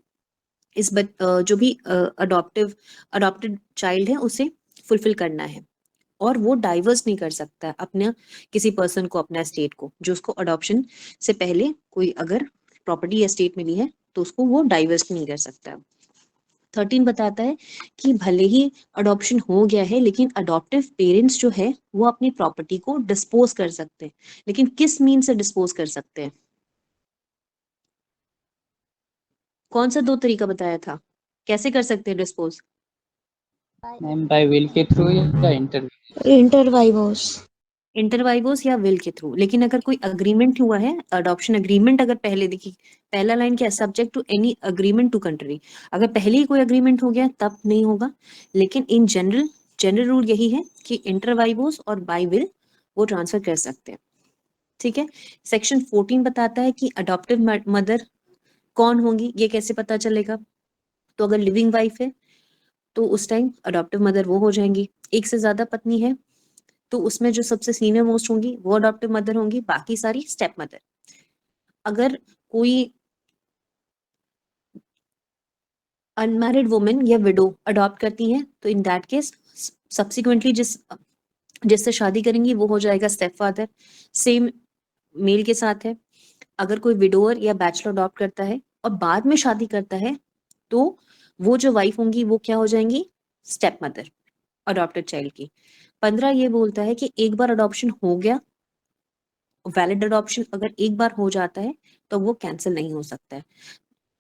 जो भी अडॉप्टेड चाइल्ड है उसे फुलफिल करना है। और वो डाइवर्स नहीं कर सकता अपना किसी पर्सन को, अपना स्टेट को, जो उसको अडॉप्शन से पहले कोई अगर प्रॉपर्टी या स्टेट मिली है तो उसको वो डाइवर्स नहीं कर सकता। 13 बताता है कि भले ही अडॉप्शन हो गया है लेकिन अडॉप्टिव पेरेंट्स जो है वो अपनी प्रॉपर्टी को डिस्पोज कर सकते हैं, लेकिन किस मीन से डिस्पोज कर सकते हैं? कौन सा 2 तरीका बताया था, कैसे कर सकते हैं डिस्पोज? मैम बाय विल के थ्रू या इंटरवाइवोस। इंटरवाइवोस या विल के थ्रू। लेकिन अगर कोई अग्रीमेंट हुआ है, अडॉप्शन अग्रीमेंट, अगर पहले देखिए पहला लाइन क्या है, subject to any agreement to country, अगर पहले ही कोई अग्रीमेंट हो गया तब नहीं होगा। लेकिन इन जनरल रूल यही है कि इंटरवाइवोस और बाय विल वो ट्रांसफर कर सकते हैं। ठीक है। सेक्शन 14 बताता है कि अडॉप्टिव मदर कौन होंगी, ये कैसे पता चलेगा? तो अगर लिविंग वाइफ है तो उस टाइम अडॉप्टिव मदर वो हो जाएंगी। एक से ज्यादा पत्नी है तो उसमें जो सबसे सीनियर मोस्ट होंगी वो अडॉप्टिव मदर होंगी, बाकी सारी स्टेप मदर। अगर कोई अनमैरिड वुमेन या विडो अडॉप्ट करती हैं तो इन दैट केस सब्सिक्वेंटली जिससे शादी करेंगी वो हो जाएगा स्टेप फादर, सेम मेल के साथ है। अगर कोई विडोअर या बैचलर अडॉप्ट करता है और बाद में शादी करता है तो वो जो वाइफ होंगी वो क्या हो जाएंगी? स्टेप मदर अडॉप्टेड चाइल्ड की। 15 ये बोलता है कि एक बार अडॉप्शन हो गया, वैलिड अडॉप्शन अगर एक बार हो जाता है तो वो कैंसिल नहीं हो सकता है।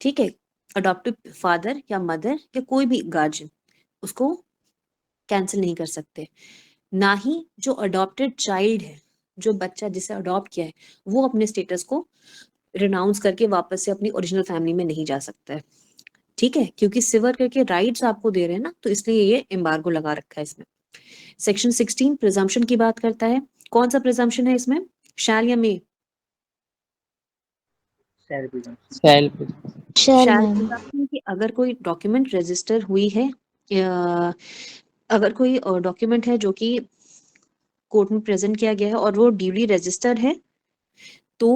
ठीक है। अडॉप्टिव फादर या मदर या कोई भी गार्जियन उसको कैंसिल नहीं कर सकते। ना ही जो अडॉप्टेड चाइल्ड है, जो बच्चा जिसे अडॉप्ट किया है, वो अपने स्टेटस को रिनाउंस करके वापस से अपनी ओरिजिनल फैमिली में नहीं जा सकता है। ठीक है, क्योंकि सिवर करके राइट्स आपको दे रहे हैं ना, तो इसलिए ये एम्बार्गो लगा रखा है इसमें। सेक्शन 16 प्रिजम्पशन की बात करता है। कौन सा प्रिजम्पशन है इसमें, शैल या मे? सेल्फ शैल शैल मैम। प्रिजम्पशन कि अगर कोई डॉक्यूमेंट रजिस्टर हुई है, अगर कोई डॉक्यूमेंट है जो कि कोर्ट में प्रेजेंट किया गया है और वो ड्यूली रजिस्टर्ड है तो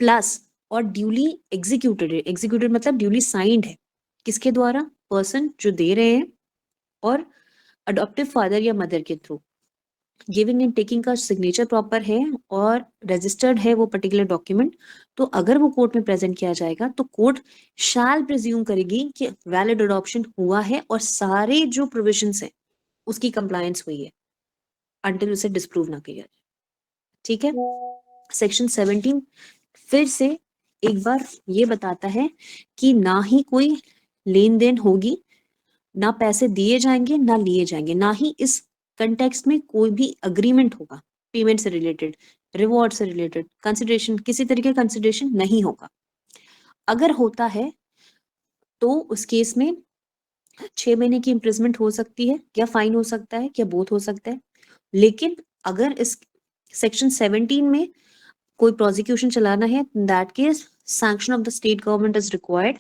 प्लस और ड्यूली एग्जीक्यूटेड है, एग्जीक्यूटेड मतलब ड्यूली साइंड है, किसके द्वारा? पर्सन जो दे रहे हैं और अडॉप्टिव फादर या मदर के थ्रू। गिविंग एंड टेकिंग का सिग्नेचर प्रॉपर है और रजिस्टर्ड है वो पर्टिकुलर डॉक्यूमेंट, तो अगर वो कोर्ट में प्रेजेंट किया जाएगा तो कोर्ट शैल प्रिज्यूम करेगी कि वैलिड अडॉप्शन हुआ है और सारे जो प्रोविजंस है उसकी कंप्लायंस हुई है, अंटिल उसे डिस्प्रूव ना किया जाए। ठीक है। सेक्शन 17 फिर से एक बार ये बताता है कि ना ही कोई लेन देन होगी, ना पैसे दिए जाएंगे ना लिए जाएंगे, ना ही इस कंटेक्स्ट में कोई भी अग्रीमेंट होगा पेमेंट से रिलेटेड, रिवॉर्ड से रिलेटेड, कंसिडरेशन, किसी तरीके का कंसिडरेशन नहीं होगा। अगर होता है तो उस केस में 6 महीने की इम्प्रिजमेंट हो सकती है या फाइन हो सकता है या बोथ हो सकता है। लेकिन अगर इस सेक्शन 17 में कोई प्रोसिक्यूशन चलाना है, that case sanction of the state government is required,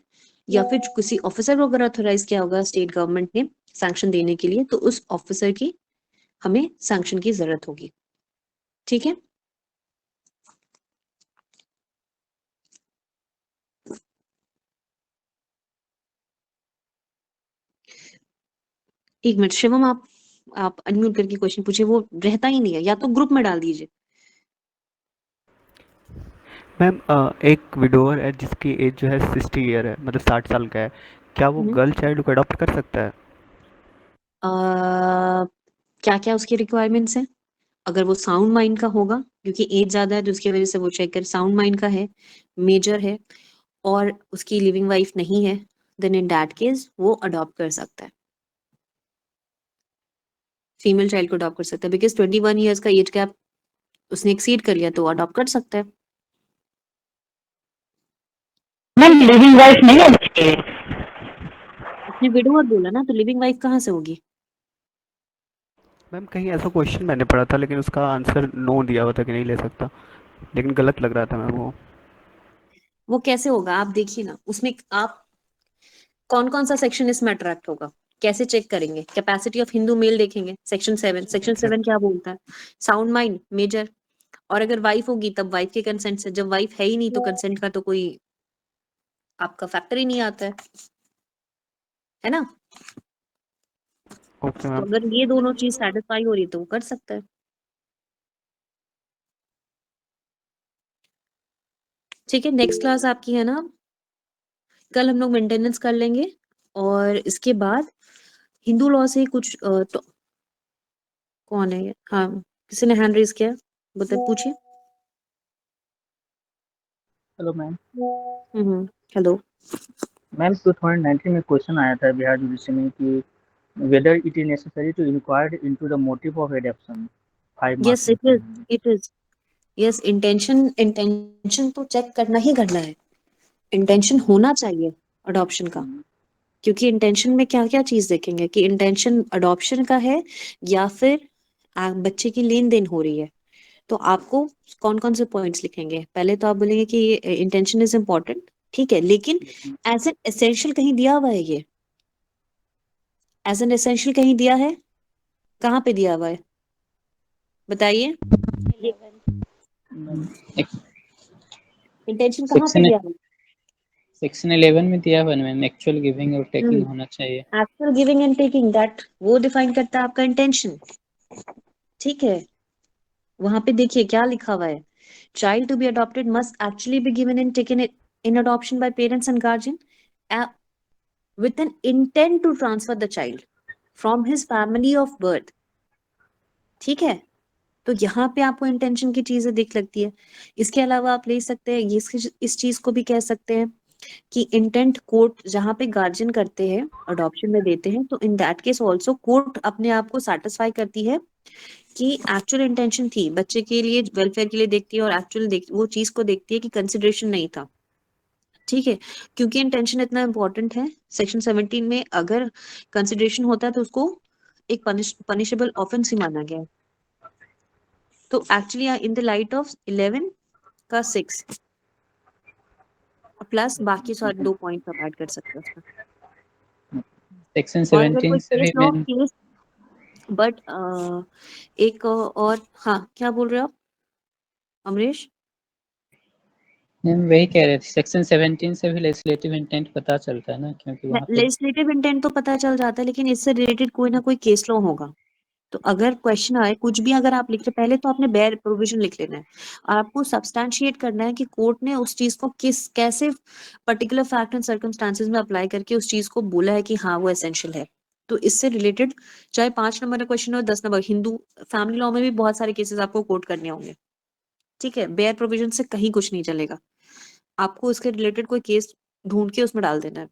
या फिर किसी ऑफिसर को अगर ऑथोराइज किया होगा स्टेट गवर्नमेंट ने सैंक्शन देने के लिए तो उस ऑफिसर की हमें सैंक्शन की जरूरत होगी। ठीक है। एक मिनट शिवम, आप अनम्यूट करके क्वेश्चन पूछिए, वो रहता ही नहीं है, या तो ग्रुप में डाल दीजिए। मैम एक विडोअर है जिसकी एज जो है 60 ईयर है, मतलब 60 साल का है, क्या वो गर्ल चाइल्ड को अडॉप्ट कर सकता है? क्या क्या उसकी रिक्वायरमेंट्स हैं? अगर वो साउंड माइंड का होगा, क्योंकि एज ज्यादा है तो उसकी वजह से वो चेक कर, साउंड माइंड का है, मेजर है और उसकी लिविंग वाइफ नहीं है, देन इन दैट केस वो अडॉप्ट कर सकता है, फीमेल चाइल्ड को अडॉप्ट कर सकता है, बिकॉज 21 ईयर्स का एज गैप उसने एक्सीड कर लिया तो अडॉप्ट कर सकता है। मैम लिविंग वाइफ नहीं होनी चाहिए। उसने विडोअर बोला ना, तो लिविंग वाइफ कहाँ से होगी? मैम कहीं ऐसा क्वेश्चन मैंने पढ़ा था लेकिन उसका आंसर नो दिया हुआ था कि नहीं ले सकता, लेकिन गलत लग रहा था मैम वो कैसे होगा आप देखिए ना, उसमें आप कौन कौन सा सेक्शन इसमें अट्रैक्ट होगा, कैसे चेक करेंगे? कैपेसिटी ऑफ हिंदू मेल देखेंगे, सेक्शन 7, सेक्शन 7 क्या बोलता है? साउंड माइंड, मेजर, और अगर वाइफ होगी तब वाइफ के कंसेंट से, जब वाइफ है ही नहीं तो कंसेंट का तो कोई आपका फैक्टर ही नहीं आता है ना? ओके तो मैम। अगर ये दोनों चीज सेटिस्फाई हो रही है तो वो कर सकता है। ठीक है। नेक्स्ट क्लास आपकी है ना, कल हम लोग मेंटेनेंस कर लेंगे और इसके बाद हिंदू लॉ से कुछ तो कौन है ये? हाँ, किसी ने हैंड रेज किया, बता पूछिए। Hello ma'am. हेलो मैम 2019 में क्वेश्चन आया था बिहार जुडिशरी में कि whether it is necessary to inquire into the motive of adoption. 5 marks yes it question is है। इट इज यस, इंटेंशन तो चेक करना ही करना है, इंटेंशन होना चाहिए अडॉप्शन का, क्योंकि इंटेंशन में क्या क्या चीज देखेंगे कि इंटेंशन अडॉप्शन का है या फिर बच्चे की लेन देन हो रही है। तो आपको कौन कौन से पॉइंट्स लिखेंगे? पहले तो आप बोलेंगे कि इंटेंशन इज इम्पोर्टेंट, ठीक है, लेकिन एज एन एसेंशियल कहीं दिया हुआ है? ये एज एन एसेंशियल कहीं दिया है? कहाँ पे दिया हुआ है बताइए? इंटेंशन कहाँ पे सेक्शन दिया हुआ है? सेक्शन 11 में दिया हुआ है मैम, एक्चुअल गिविंग और टेकिंग होना चाहिए। Actual giving and taking, that वो डिफाइन करता है आपका इंटेंशन, ठीक है। वहां पे देखिए क्या लिखा हुआ है, child to be adopted must actually be given and taken in adoption by parents and guardian with an intent to transfer the child from his family of birth, ठीक है। तो यहाँ पे आपको इंटेंशन की चीजें दिख लगती है। इसके अलावा आप ले सकते हैं ये इस चीज को भी कह सकते हैं कि इंटेंट कोर्ट जहाँ पे गार्जियन करते हैं अडॉप्शन में देते हैं, तो इन दैट केस ऑल्सो कोर्ट अपने आप को सेटिस्फाई करती है कि एक्चुअल इंटेंशन थी, बच्चे के लिए वेलफेयर के लिए देखती है और एक्चुअल वो चीज को देखती है कि कंसिडरेशन नहीं था, ठीक है। क्योंकि इंटेंशन इतना इंपॉर्टेंट है, सेक्शन 17 में अगर कंसिडरेशन होता है तो उसको एक पनिशेबल ऑफेंस ही माना गया है। तो actually in the light of 11 का 6 प्लस बाकी सारे 2 पॉइंट आप ऐड कर सकते हो उसमें। सेक्शन और अगर 17 कोई से केस भी लो मैम, केस बट एक और, हाँ क्या बोल रहे हो आप अमरीश? वही कह रहे थे, सेक्शन 17 से भी लेजिस्लेटिव इंटेंट पता चलता है ना, क्योंकि वहाँ पे लेजिस्लेटिव इंटेंट तो पता चल जाता है, लेकिन इससे रिलेटेड कोई ना कोई केस लॉ होगा। तो अगर क्वेश्चन आए कुछ भी, अगर आप लिख रहे, पहले तो आपने बेयर प्रोविजन लिख लेना है और आपको सब्सटैंशिएट करना है कि कोर्ट ने उस चीज को किस कैसे पर्टिकुलर फैक्ट एंड सर्कमस्टांसेस में अप्लाई करके उस चीज को बोला है कि हाँ वो एसेंशियल है। तो इससे रिलेटेड चाहे 5 नंबर का क्वेश्चन हो 10 नंबर, हिंदू फैमिली लॉ में भी बहुत सारे केसेस आपको कोर्ट करने होंगे, ठीक है। बेयर प्रोविजन से कहीं कुछ नहीं चलेगा, आपको उसके रिलेटेड कोई केस ढूंढ के उसमें डाल देना है।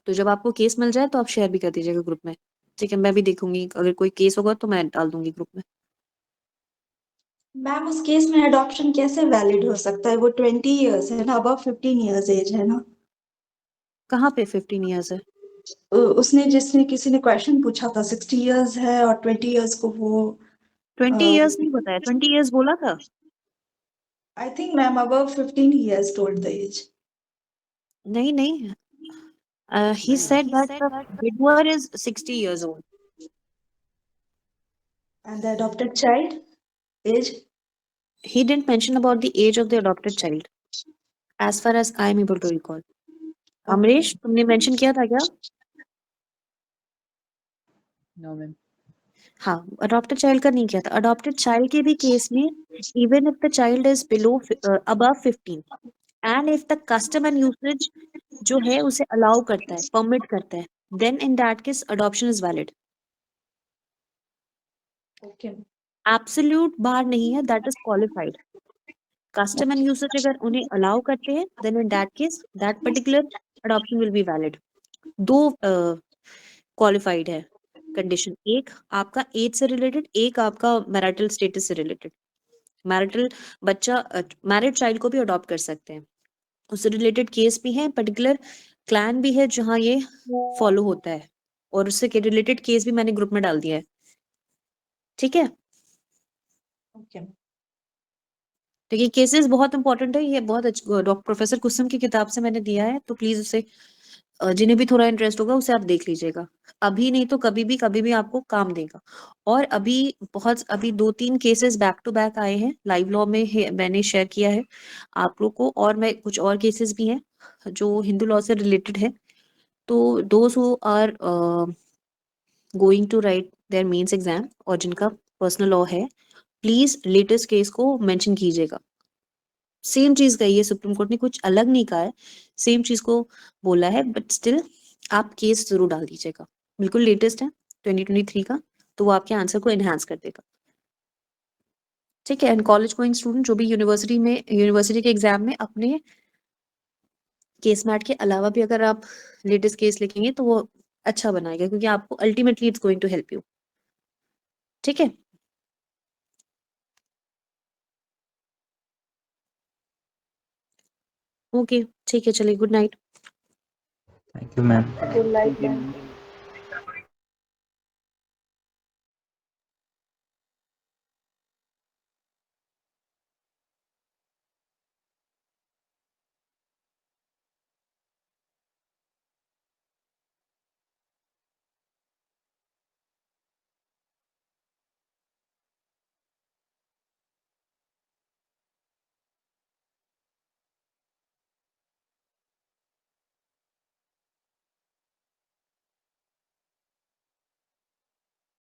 तो जब आपको केस मिल जाए तो आप शेयर भी कर दीजिएगा ग्रुप में, ठीक है। मैं भी देखूंगी, अगर कोई केस होगा तो मैं डाल दूंगी ग्रुप में। मैम उस केस में अडॉप्शन कैसे वैलिड हो सकता है? वो 20 इयर्स है ना, अबव 15 इयर्स एज है ना। कहाँ पे 15 इयर्स है? उसने जिसने किसी ने क्वेश्चन पूछा था 60 इयर्स है और 20 इयर्स को वो 20 इयर्स नहीं बताया, 20 इयर्स बोला था। I think ma'am above 15 years told the age. नहीं नहीं, he said that the widower is 60 years old. And the adopted child age? He didn't mention about the age of the adopted child, as far as I am able to recall. Amrish तुमने mention किया था क्या? No ma'am. हाँ, adopted child का नहीं किया था। Adopted child के भी केस में even if the child is below above 15 and if the custom and usage जो है उसे अलाउ करता है, परमिट करता है, then in that case adoption is valid. Okay. Absolute bar नहीं है, that is qualified. Custom and usage अगर उन्हें अलाउ करते हैं then in that case that particular adoption will be valid. दो क्वालिफाइड है कंडीशन, एक आपका एज से रिलेटेड, एक आपका मैरिटल स्टेटस से रिलेटेड। मैरिटल बच्चा मैरिड चाइल्ड को भी अडॉप्ट कर सकते हैं, उससे रिलेटेड केस भी है, पर्टिकुलर क्लैन भी है जहां ये फॉलो होता है, और उससे रिलेटेड केस भी मैंने ग्रुप में डाल दिया है, ठीक है। ओके। तो ये केसेस बहुत इंपॉर्टेंट है, ये बहुत डॉक्टर प्रोफेसर कुसुम की किताब से मैंने दिया है, तो प्लीज उसे जिन्हें भी थोड़ा इंटरेस्ट होगा उसे आप देख लीजिएगा। अभी नहीं तो कभी भी आपको काम देगा। और अभी 2-3 केसेस बैक टू बैक आए हैं लाइव लॉ में मैंने शेयर किया है आप लोग को, और मैं कुछ और केसेस भी हैं जो हिंदू लॉ से रिलेटेड है। तो those who are going to write their mains exam और जिनका पर्सनल लॉ है, प्लीज लेटेस्ट केस को मेंशन कीजिएगा। सेम चीज कही है सुप्रीम कोर्ट ने, कुछ अलग नहीं कहा है, सेम चीज को बोला है, बट स्टिल आप केस जरूर डाल दीजिएगा, बिल्कुल लेटेस्ट है 2023 का, तो वो आपके आंसर को एनहांस कर देगा। ठीक है। एंड कॉलेज गोइंग स्टूडेंट जो भी यूनिवर्सिटी के एग्जाम में अपने केस मैट के अलावा भी अगर आप लेटेस्ट केस लिखेंगे तो वो अच्छा बनाएगा, क्योंकि आपको ultimately it's going to help you. ठीक है। ओके ठीक है, चलिए good night. Thank you ma'am. Good night ma'am.